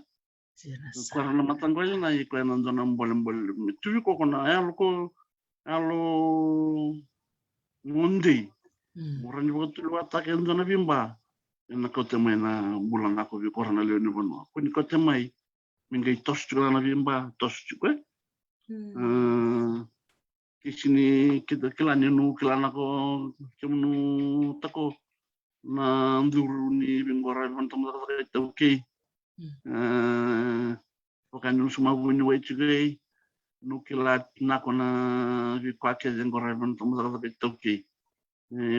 korna matangol na i kwa ndo na mbole tu ko na alo mundi morani botu lo atake ndo na bimba na kote mai na bulan ako vi korna le ni bono kuni kote mai mingai tos chula na bimba tos chukwe kisini kita kilani nu kilana ko kemnu tako na nduru ni bingora bantam ta ta okay wakanu suma buni we chugei nu kilat na ko na vi kwake zengora bantam ta ta okay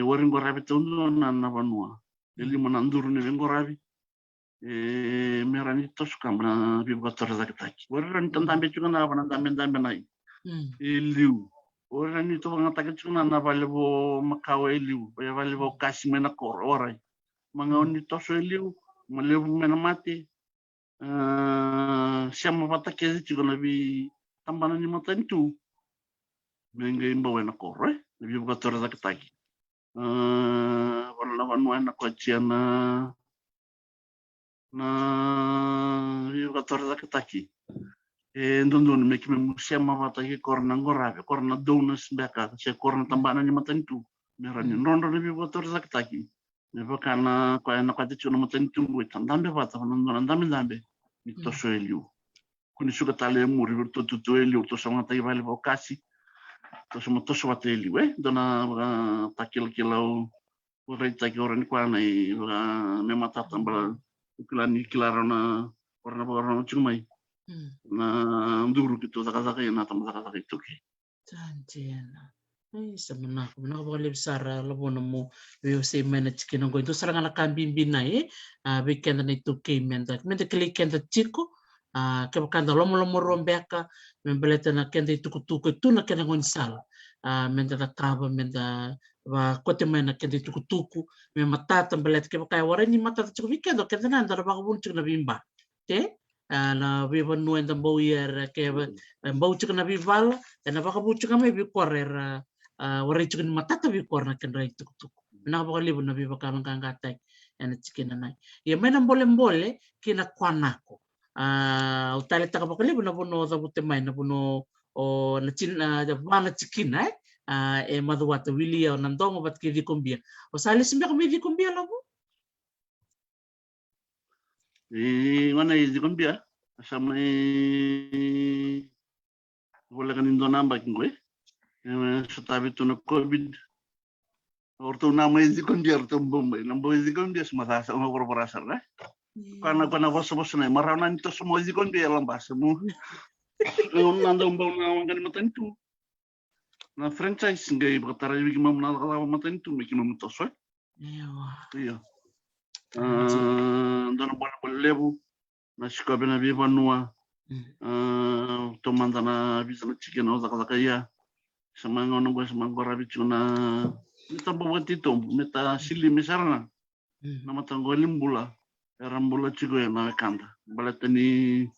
warin gora betu na banua eli mananduru ni bengoravi merani tos kamna bibator zakataki warin tantambe chuna na tambe nai eliu orani to ngata chuna na valebo makawe eliu valebo kasimena kor orai mangaoni tos eliu malebu mena mati siamo patake chuna bi tambana ni matantu mengai mbawena kor bibator zakataki wala wanwa na kochiana na yugator zakataki ndondon me kime musema mata ki korna ngorave korna donas beka se korna tambana ni matantu merani rondo ni yugator zakataki me bakana ko na kwati chuno matantu tandambe bata ndon ndambe mito soeliu kuni suka tale muri virtu tu eliu to sama tai vale vokasi to sama to swate eliu dona takil kilau urei taki orang kwa nai me mata tambal kilani kilarona warna cumai na nduru gitu saka-saka na tam saka-saka itu ki. Tantiena. Sa menako ko sara labo na mo we say manage kinong itu sarang anak bimbina weekend na itu kay menda klikenda chico ke bakanda lomo rombeka membeleta na kenda itu kutuku itu na kenda ngonsal menda na kaba menda wa kote mana kenda itu kutuku me matata belet ke bakay wara ni matata chico weekend kenda na ndara baka bunchuk na bimba te na viva no enda bau yer ke bau chico na bivala na baka bunchuk na may bikorera wara chicken matata bi korna kan rai tuk na ba libu na bi ba kan ngatai ena chicken na ya mena mbole kina kwanako utale taka ba libu na bono da bute mai na bono o na chin da bana chicken e madwata wilia na ndongo bat ki di kombia o sale simbe ko mi di kombia labo Ngana di kombia sama boleh kan indo namba kingwe setabi tu na COVID. Orto nama izi kombia orto bomba. Nambo izi kombia semua rasa uma korporasi lah. Karena bos na marana itu semua izi kombia lambas semua. Nanda umbau na kan mata itu. Na franchise ngai bertara bigi mam na kala mata itu bigi mam to so. Iya. Dona bola lebu na shikabe na biba nuwa. Tomanda na bisa chicken o zaka ya. Sama ngono gue sama rabi cuna meta bawa itu meta sili misalnya nama tanggo limbula rambula cigo ya na kanda balatani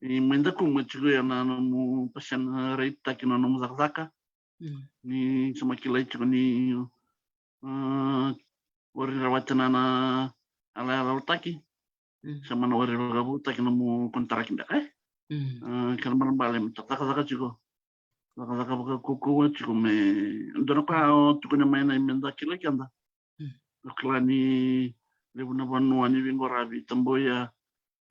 menda ku cigo ya na mu pasien reita kina no zakaka ni sama kilai cigo ni wari rawatana na ala taki sama na wari gabu taki na mu kontrak inda kan balem taka cigo Laka baka kuku chiku me ndona ka tukuna maina imenda kila kanda. Kila ni lebu na banua ni vingorabi tamboya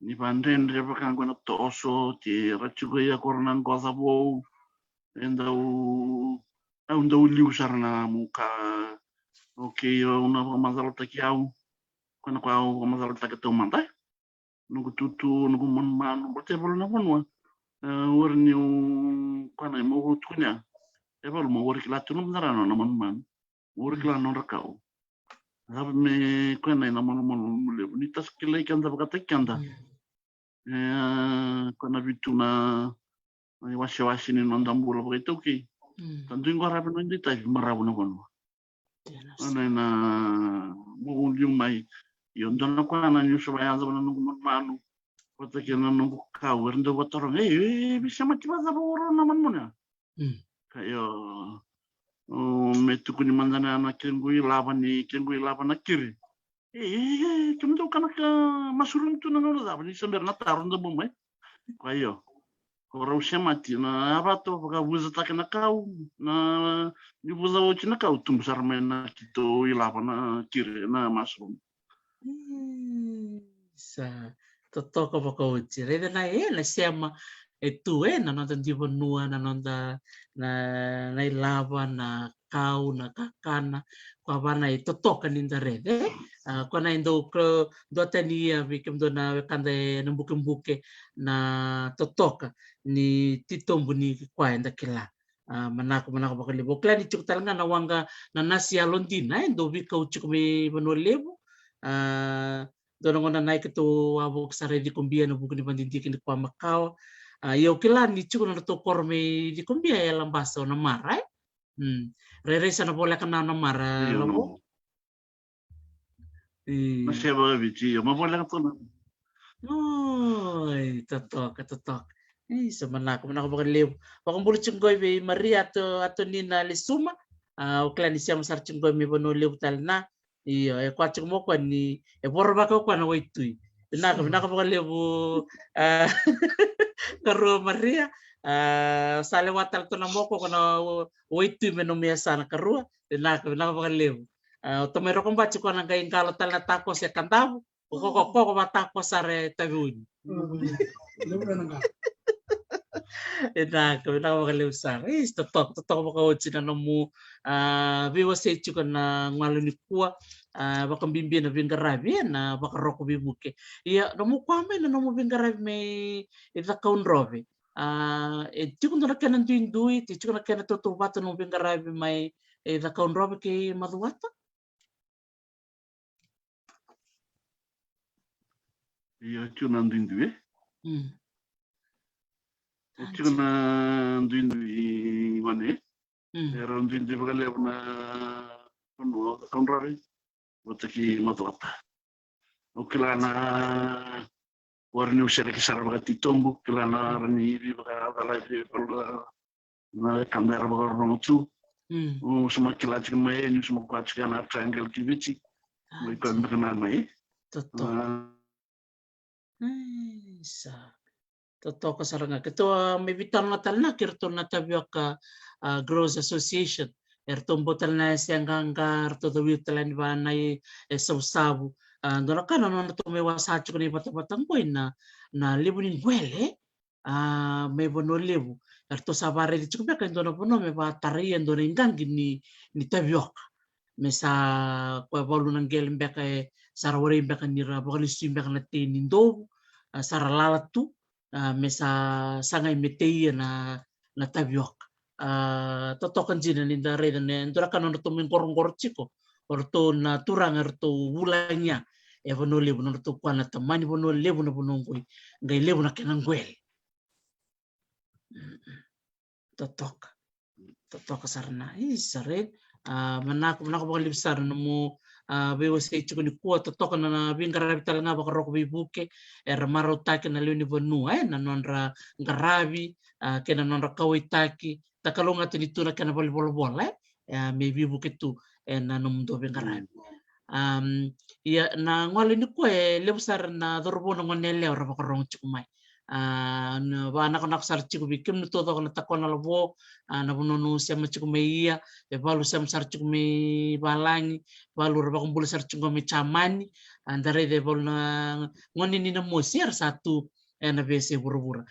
ni panden reba kango na toso ti rachugo ya korona ngoza bo ndau liu sarana muka okay una mazalo takiau kana kwa mazalo takatu manta nugu tutu nugu man bote bolu na banua warni kana mo tunya eba mo wor kila tunum narano na man wor kila no rakau hab me kana na man mule ni tas kila kanda bakata kanda kana bituna wasi ni nondambula begitu ki tantu ngora ben ndi tai marabu no kono ana mo mai yondana kana nyuso bayanza bana manu Kota kena nunggu kau, rendah buat orang. Bisa macam apa orang naman mo na? Kaya metu kuni mandana anak kengui laban nakiri. Cuma tu kanak masurun tu nang laban ni sebenarnya tarun tu bumai. Kaya orang usia mati na apa tu pakai buza tak kena kau na di buza wajib na kau tu besar main nak itu laban nakiri na masurun. Sa totoko baka uchi rede na na siama itu na nonda di benua na nonda na ilava na kau na kakana kwa bana itu toka ninda rede kwa na indo ko do tania bikem do na kande nambuke na totoka ni titombu ni kwa enda kila manako baka lebo kla ni cuktal nga na wanga na nasi alondina indo bika uchi kumi benua lebo dono ngona naik itu wabuk sare di kumbia no buku di pandindikin di kwa Makau yo kila ni chuko na to korme di kumbia ya lambaso na mara rere sana boleh kena na mara labo masih apa bici yo ma boleh tu oi totok semenak bakal lew bakal bulu cunggoy be Maria atau Nina Lisuma uklan ni siam sar cunggoy me bono lew talna iya kwa mo kwa ni borba ko kwa na waitui naka bakal lebu karo Maria sale watal to na moko kana waitui menomia sana karo naka bakal lebu tomero ko bachi ko na gain kalo tal na takos ya kantabu ko matako sare tagun Naka bakal lebu sar totok baka uchi na mu viwa sechu kana ngalu ni kuwa baka bimbi na bingarabi na baka roko bibuke ia no kwame na no bingarabi me ita kaunrobe e tikun na kana duindui ti tikun na kana toto bata no bingarabi mai ita kaunrobe ke maduata Ia tuna ndindui. Anzi. Tuna ndindui mane. Era ndindui bagale na kono kaunrabi. Wataki maduata. Okilana warni usere kisara bagati tombu kilana rani bi baga dala bi na kamera baga rotu. Semua kilat kemai ni semua kuat sekian triangle kibici. Mereka berkenan mai. Sa toto kasaranga keto may bitan na talna kirto na tabioka Growers Association ertombotal na sianganga erto dawi talan ba na sabu ndora kana no to me wasacho ni batang boy na lebu ni gwele me bono lebu erto sabare di chukbe kan dono bono me ba tari endo ngangi ni tabioka me sa kwa bolu nang gelem beka sarawari beka ni ra bokali sim beka na tinin do sara lalatu mesa sangai metei na tabioka totokan jina ni dare dan ndora kan no tumin korong chiko orto na turang orto wulanya e bono lebu no to kwana tamani bono lebu na bono ngoi ngai lebu na kenan gwel totok sarna isare manak bakal besar nemu bewo se chuko ni kuo totok na bingara vital nga baka roko bibuke maro taki na leuni bonu na nonra ngarabi kena nonra kawitaki takalonga tinituna kena bol me bibuke tu na num do bingarabi ya na ngwale ni ko lebsar na dorbo no ngonele ora baka rong chukumai na anak-anak sar chiku bikim no todo na takon na lobo na bonono siya machiku meia e balu siya sar chiku me balangi balu ra bakong bulu sar chiku me chamani andare de bol na ngoni ni na mosier satu na bese buru-buru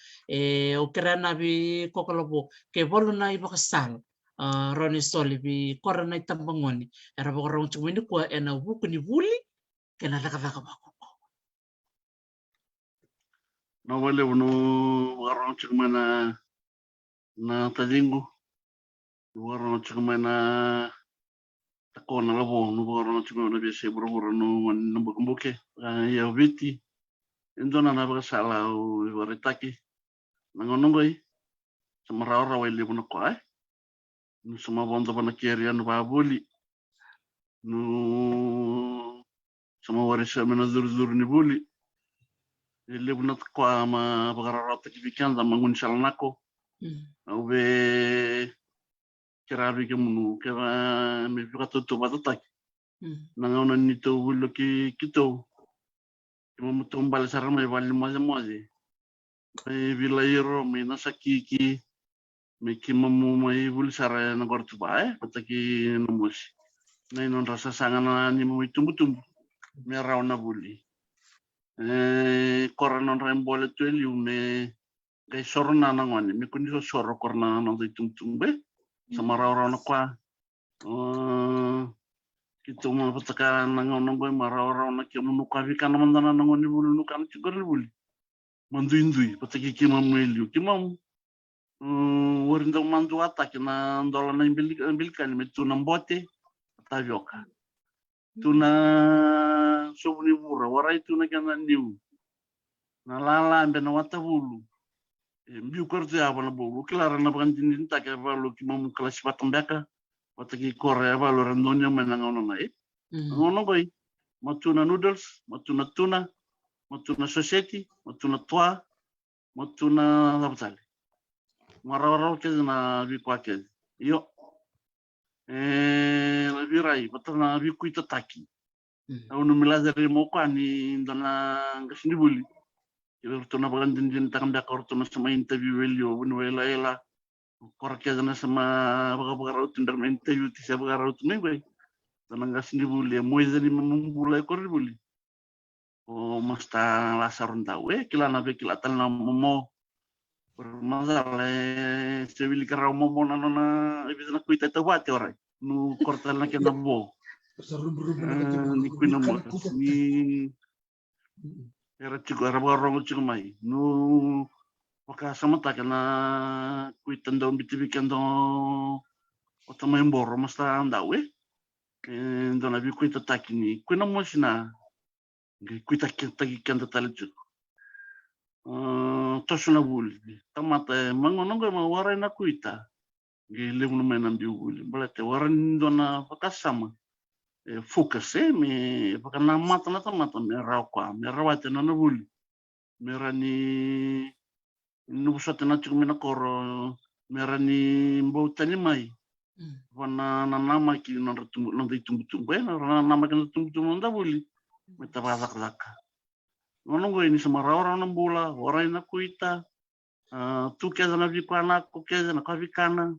okera na bi kokolobo ke bolu na iba kasal roni soli bi kora na itambangoni era bakarong chiku ni ko na buku ni buli kena laka-laka bako No vale uno warong mana na tadingo warong mana takona labo no warong mana biasa buru-buru no nambuke ya viti indona na baga sala o waretaki nangonongoi sama rawa wale buno ko no sama bondo bana keria no babuli no sama warisa mena zur ni buli lebu na ko ama bagararota kibikanza mangun salnako au be kerabi ke munu ke me pikato to batatak nangona ni to bulo ki kito mo mutumbal sarama bali moze be vilayero me nasaki ki me ki mamu mai bul sara na gortu bae pataki numus nay non rasa sangana ni mo tumbu me rauna buli koranon rembole tu eliu me kay sorna nangone me kundi so soro korna nang tumbe sama rawa kwa kita mau petaka nangon boy maraw na ki munu ka vi kana mandana nangon ni bulu kan ci gorul buli mandu petaki ki mam melu ki mam worindo mandu ataki na ndola na bilkan me tu na mbote tavioka tu na sobuni bura warai tu na kana niu na lala ambe na wata bulu mbiu korte abana bulu klara na bandin ta ka balu ki mam kelas patambeka pataki kore balu randonya menangono na ngono boy matuna noodles matuna tuna matuna society matuna toa matuna laptali marawaraw ke na bi kwake yo na birai patana bi kuita taki au no milazari mo kwani ndana ngasini buli tuna bagandin din takanda kortuna sama interview welio bunu wela korake na sama baga tundar interview ti sa baga me boy dana ngasini buli moizani mumbulai korri buli o masta lasarun tahu kila nabe kila tal na momo masalah civil karau momo na ibis na kuita tawati orai nu kortal na kena bo ni kuina mo ni era chico era borro chico mai no wakasama ta kana kuitando bitivikando o tamai borro mas ta andawe ndona vi kuita takini kuina mo sina kuita taki kanda talichu tosuna buli tamata mangonongo ma wara na kuita ge lemu mena biuli balate wara ndona wakasama focus me pakana mata na tamata me rawa me rawate na buli merani nubusate na chiku mena koro merani mbautani mai wana na nama ki na tumbu na nama ki na tumbu nda buli meta bazak nonongo ini sama ora na bula ora ina kuita tu keza na vikana ko keza na kavikana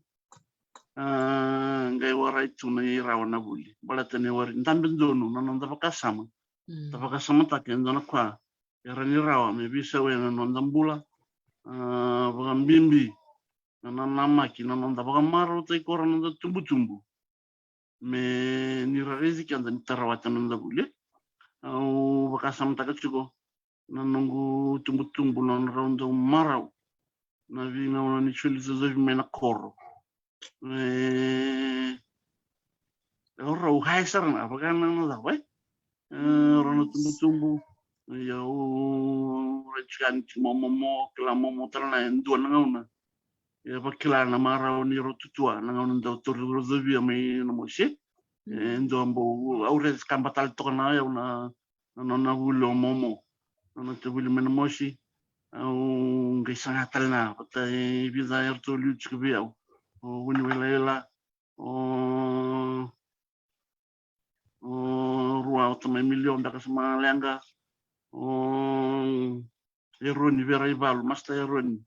ngai ora itu na irawa na buli balate ne ora ndambe ndono na nda pakasama ta kendo na kwa era ni rawa me bisa we na nda bula bimbi na nama ki na nda bagamaro tai kora nda tumbu me ni rarezi ki anda ni tarawata nda buli au bakasama ta kachugo na nungu tumbu na rondo marau na vinga na ni chuli zavi mena koro ora u haisar na bakana na da we rono tumbu ya u rechikan momo kala momo trana ndo na ngona ya bakila na marau ni rotutua na ngona ndo turu zavi mai na moshi ndo mbo aure skambatal tona ya na bulo momo na tebuli mena moshi au ngai sangatal na pata vida erto luch ke biau o wini wela o rua tama milion da kasma lenga o eroni vera ibalu masta eroni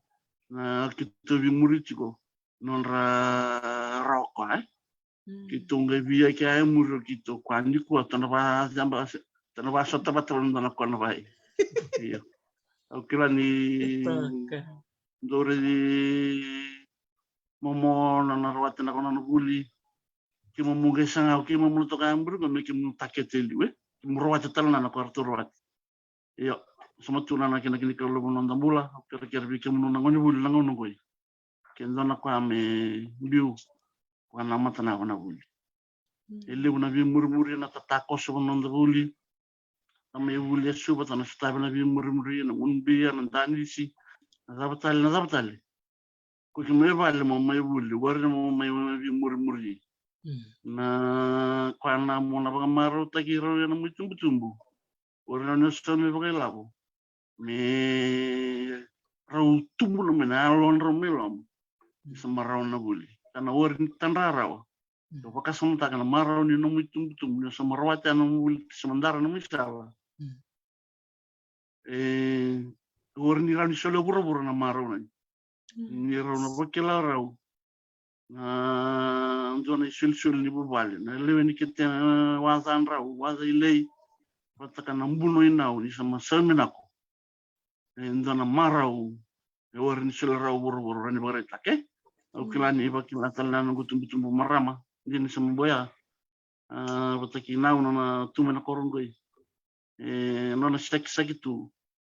na kito vi muritigo non roko kito ngai via ke ai muro kito kwani ko tana ba sota batron na kona vai iya au kila ni dore di momo na rawate na kona buli ki mo muge sanga ki mo muto ka ambru me ki mo takete liwe ki mo rawate talna na kwarto rawate iyo sama tuna na kina kini kalau mo nanda bula kira bi ki mo na ngoni buli na ngono koy ken dona kwa me biu kwa na mata na kona buli ele una bi murmuri na tatako so nanda buli ama buli su bata na sta na bi murmuri na unbi na dani si na zabatali ko ki me vale mo mai buli warne mo mai bi murmuri na kwa na mo na bagamaro takiro na mo tumbu warna no sto me bagalabo me rau tumbu no mena lon romelo sama rau na buli kana warni tanrarawa to pakasam ta kana maro ni no mo tumbu sama rawata no buli semandara no misala warni rani solo buru na maro ni rau na bakela rau zona sul ni bubale na lewe ni kete wazan rau waza ilei pataka na mbuno inau ni sama seminako zona marau war ni sul rau buru ni bare take au kilani bakila talana gutumbu marama ni sama boya pataki nau na tumena korongoi nona sakitu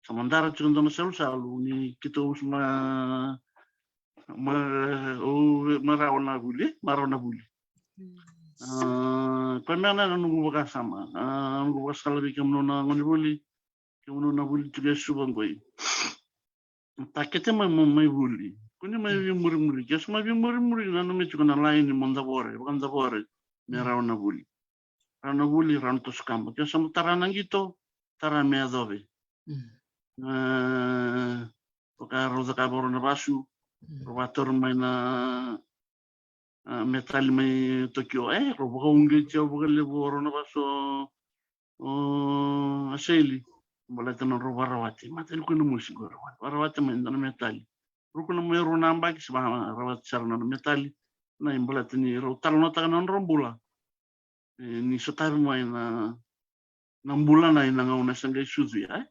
samandara chun zona salu ni kito usma marau na buli pemana na nungu bakasama nungu bakasala bi kemno na ngoni buli kemno na buli tuga subang koi takete mai buli kuni mai muri kesma bi muri na no me chukana lain ni monda bore merau na buli ran to skamba kesama tarana ngito tarame adobe ka roza ka boro na basu robator mai na metal mai Tokyo robo unge chao bogale boro na baso aseli balata na roba rawati matel ko no musiko rawati mai na metal ruko na mai rona mbaki sba rawati sarna na metal na imbalata ni ro talno ta na rombula ni sotar mai na mbula na ina ngauna sanga suzu ya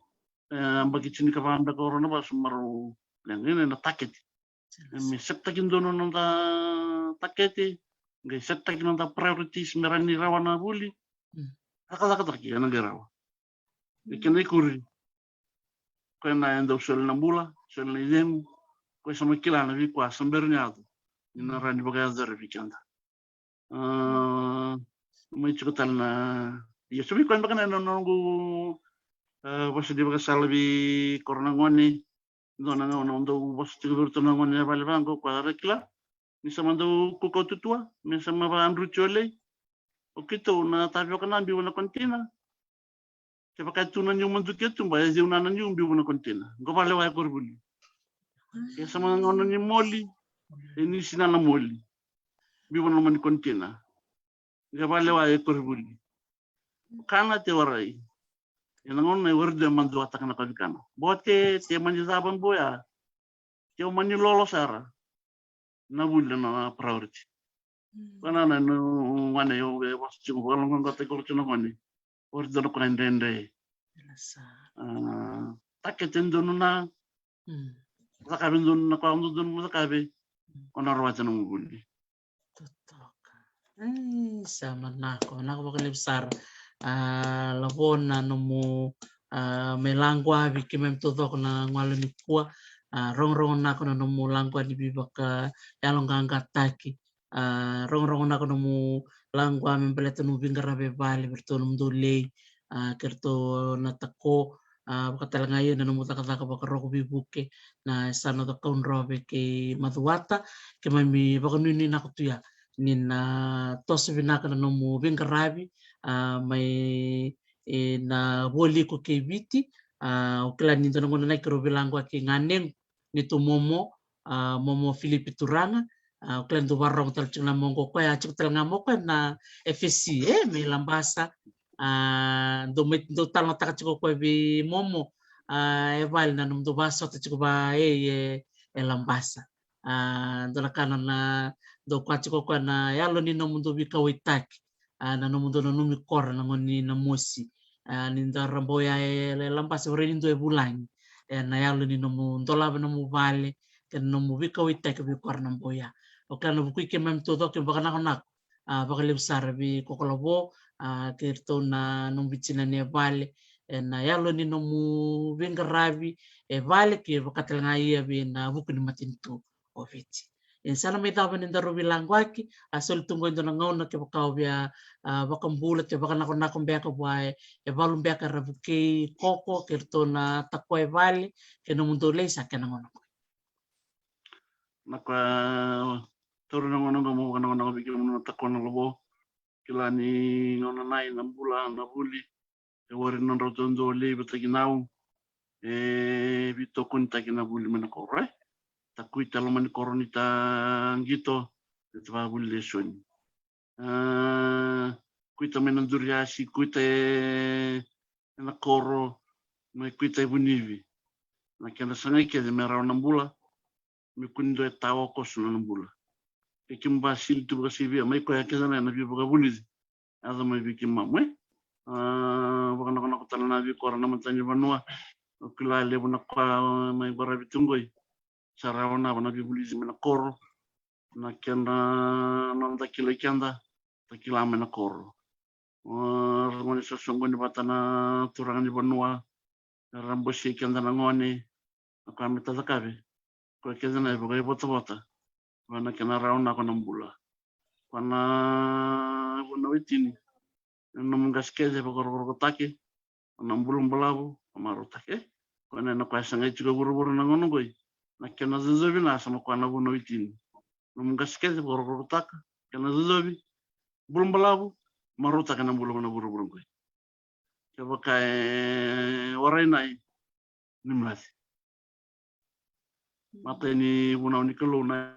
mbaki chini ka banda ko rona baso maro lengene na taket me septa kindono na takete ngai septa kinonda priorities merani rawana buli Akala ki ana garawa. Ikena ikuri. Ko na enda usol na mbula, usol na idem, ko sama kilana vi kwa sambernyado. Ina rani bagaya zara vikanda. Mai cukutal na ya subi ko bakana nongo basta di bagasal bi corona ngoni dona ndo basta tigur to ngoni bale bango kwa rekla ni sama ndo kuko tutua ni sama ba andru chole o kito na tapio kana bi wona kontina ke pakai tuna nyu mandu ke tumba ya ziuna na nyu bi wona kontina ngo bale wa korbuli ya sama ngono ni moli ni sinana moli bi wona man kontina ngo bale wa korbuli kana te warai yang ngon na werde mandu atakana kabikana bote te manji zaban boya te manji lolo sara na bulle na priority kana na no wane yo be was chugo wala ngon gote ko chuno ngoni worde no kan dende taketen donu na zakabe donu na kwa donu donu zakabe ona rawata no bulle sama nako bakal besar labona nomu melangwa biki mem todo na ngwalo ni kuwa rong nako na nomu langwa di bibaka yalong gangga taki rong nako nomu langwa membeleto no bingara bebali berto nomu dole kerto na tako bakatalanga yun na nomu taka baka roko bibuke na sana to kaun robe ke maduata ke mami baka nini nako tuya nina tosi binaka na nomu bingarabi mai na woli ko ke biti ukila ni tono ngona kero bilango ke nganeng ni to momo Filipi Turana ukila ndo barong tal chuna mongo ko ya chuktal ngamo ko na FSC me lambasa ndo tal na taka chiko ko bi momo e val na ndo baso ta chiko ba e lambasa ndo nakana na ndo kwa chiko ko na yalo ni no mundo bi kawitaki na no mundo no numi kora na ngoni na mosi ni ndara boya e lampas ore ndo e bulan na yalo ni no mundo lava no mu vale ke no mu vika wita ke bi kora na boya o kana bu ke mem todo ke bakana kana baka le sar bi kokolobo ke to na no bichina ne vale na yalo ni no mu vingarabi e vale ke bakatelanga ia bi na buku ni matintu o viti sana may tama ninda bilang waki asol tunggu ito na ngayon na kipakaw biya bakambulat ya baka nakon beka buhay ya balong beka rabuke koko kirto na takway vale kaya mundulay sa kaya nangon ako nakwa toro nangon mo kana nangon bigyan mo takwa ng lobo kila ni ngona nai na bula na buli e wari non rotondo le betaginaw bito kunta kinabuli manakore takuita lomani koronita ngito itu bagul leson kuita menanduriasi kuita na koro mai kuita bunivi na kena sangai ke de merau nambula mi kundo tawo kos na nambula e kimba sil tu basivi mai ko ya kesana na bi buga bunizi ada mai bi kimma mai bukan nak tal na bi korona matanya banua kila le buna kwa mai barabi tungoi sarawana bana bibulizi mena koro na kena nanda kila kenda takila mena koro ngoni sosongoni batana turangani banua rambosi kenda ngoni akami tazakabe ko kenda na bugai bota wana kena rauna ko nambula wana bona witini nomungas keze bogor take nambulum balabu amaro take kona na kwasa ngai juga buru na ngono goi na kena zozobi na sama kwa na bono itini nomungas keze bogor take kena zozobi bulum balabu maruta kana bulum na buru goi coba kai warai nai nimlas mata ini buna ni kelo na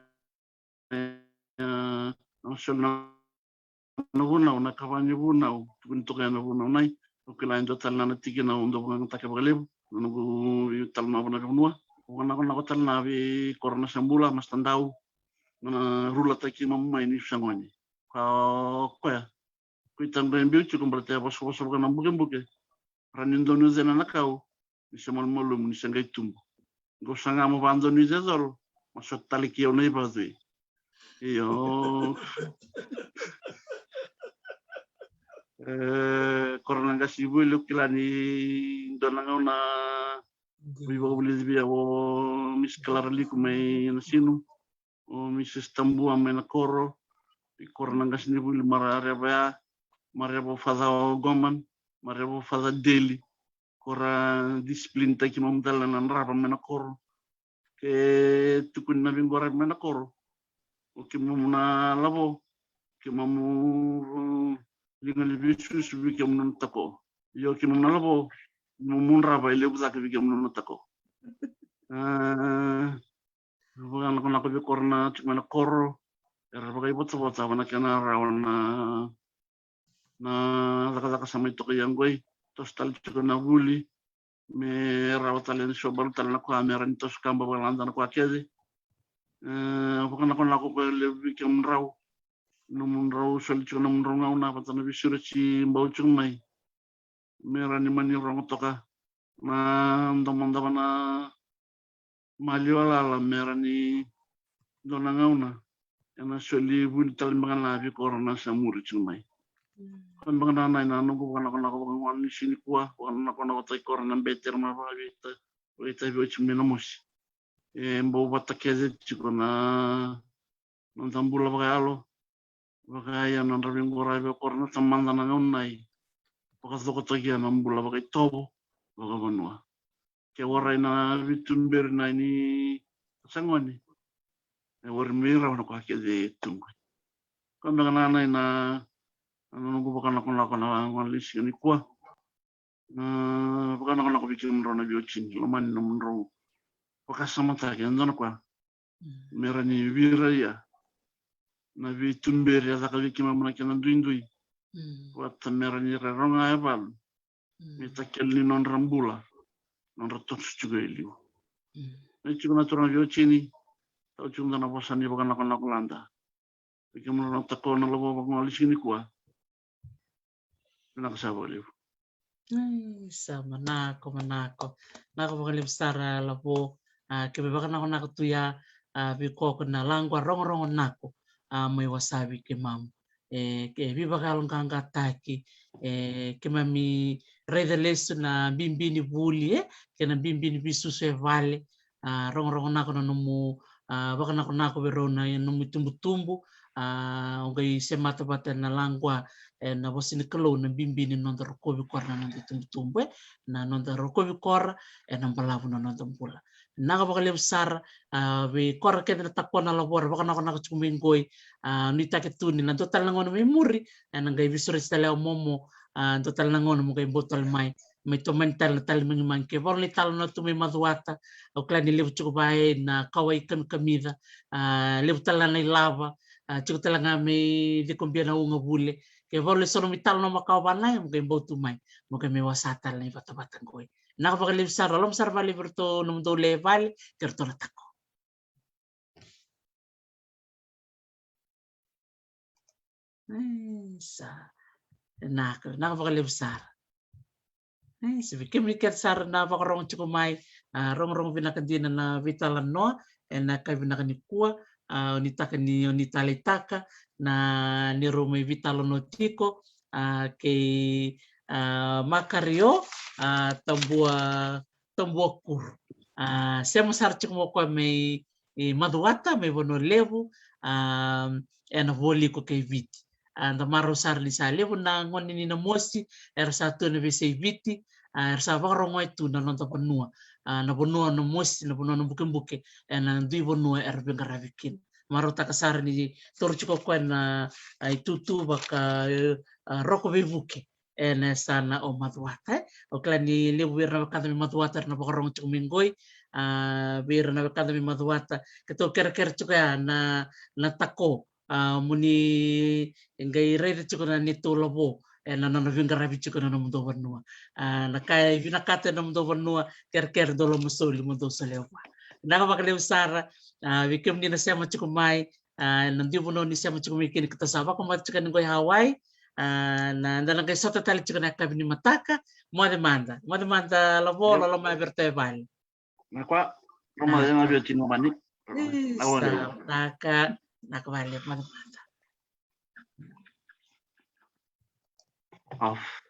nasional na kawanyo buna untuk yang buna nai ukilain total na tiki na untuk ngata bagalebu nunggu yutal na buna bunua wana tal na bi korona sambula mas tandau na rula taki mamma ini sangwani ko ya kuitan ben biu cukup berarti apa so kana buke ranin donu zena nakau bisa malum ni sangai tumbu go sanga mo bando ni zezol masuk tali kio nei bazui iyo kasi bulu kilani donanga na vivo bolivia o mis clarali kumay na sino o Mrs. Tambua may nakoro ikoro nang kasi ni bulu marareba fada goman marebo fada daily kora disiplin ta ki mamdala nan rapa may nakoro ke tukun na bingora may nakoro o ki mamuna labo ki mamu lingal bisu subi ki mamuna tako yo ki mamuna labo mamun rapa ile buzaka bi ki mamuna tako bukan ako nakobi korna cuma nakoro era bagai botsa wana kana rawana na laka sama itu yang gue tos tal cuka na buli me rawatalen sobal tal na kwa meran tos kamba balanda na kwa kede bukan ako lebih kem raw numun raw sol cuka numun raw ngauna patana bisura ci mbau cumai meran ni mani rong toka na ndamanda na maliola la merani dona ngauna yana soli buni tal mangana bi korona samuri cumai kan bangana na nunggu kana wan sini kuah wana kana tai korona beter ma ba wita bi cumai namus mbau batakeze cikona nantambula bagalo bagaya nan rabing gora bi korona tamanda na ngaunai pakasoko tagia nambula bagai tobo bagabanua ke warai na vitumber na ini sangoni warmira na kwa kede tungu kan dengan nana na nunggu bukan aku analis ini kuah bukan aku bikin rona biocin laman nomor pakas sama tak yang dona kuah merani vira ya na vitumber ya sakali kima mana kena duindui buat merani ronga ya bal kita kelli non rambula non ratus juga iliu ini cuma natural biocini tau cuma na bosan di bukan aku landa bikin rona tako na labo analis ini kuah nakasaba liu sama nako bakalim sara labo kebe baka nako tuya biko na langwa rong nako may wasabi ke mam ke bi baka long kanga taki ke mami reda lesu na bimbini buli ke na bimbini bisu vale rong nako na numu baka nako berona ya numu tumbu ngai semata bata na langwa na bosini kelo na bimbini non rokobi korna na tumbu na non rokobi kor na balabu na non pula naga baka lem sar be kor ke na takona labor baka nako cumingoi ni taketuni na total nangono memori na ngai bisuri stale momo total nangono mo kay botol mai to mental tal mangi ke borli tal no tumi maduata o klani levu cukup bae na kawai kan kamida levu tal na lava cukup tal ngami di kombiana unga bule ke borli sono mital no makaw banai mo kay botu mai mo kay me wasata na bata koi na baka levu sar lom sar bali berto num do leval kerto na tako sa na baka levu sar sabi kemikat sar na bakarong chukumai rong binakadina na vitalan no na kay binakanikua ni talitaka na ni rumay vitalo no tiko kay makario tambua kur siya masar chukumo ko may maduata may bono levu na voli ko kay viti anda marosar ni sa levu na ngoni ni na mosi satu na bese viti sa vakarong itu na nonton benua na benua na mosi na benua na buke na dui benua bengaravikin marota kasar ni toru cukup ko na itu baka roko bebuke na sana o maduata o klani levu na kanta mi maduata na vakarong cumingoi bir na kanta mi maduata keto ker cuka na tako muni ngai rede cuka na nito lobo na vingaravi cuka na mundo benua na kai vinakate na mundo benua ker dolo musoli mundo salewa na ka bakale usara vikem ni na sema cuka mai nanti buno ni sema cuka mikini kita saba ko mat cuka ngoi Hawaii na dalang kay sota tali cuka na kabini mataka mo demanda lobo lo mai vertebal na kwa roma na bio chino mani nakabalik mo demanda off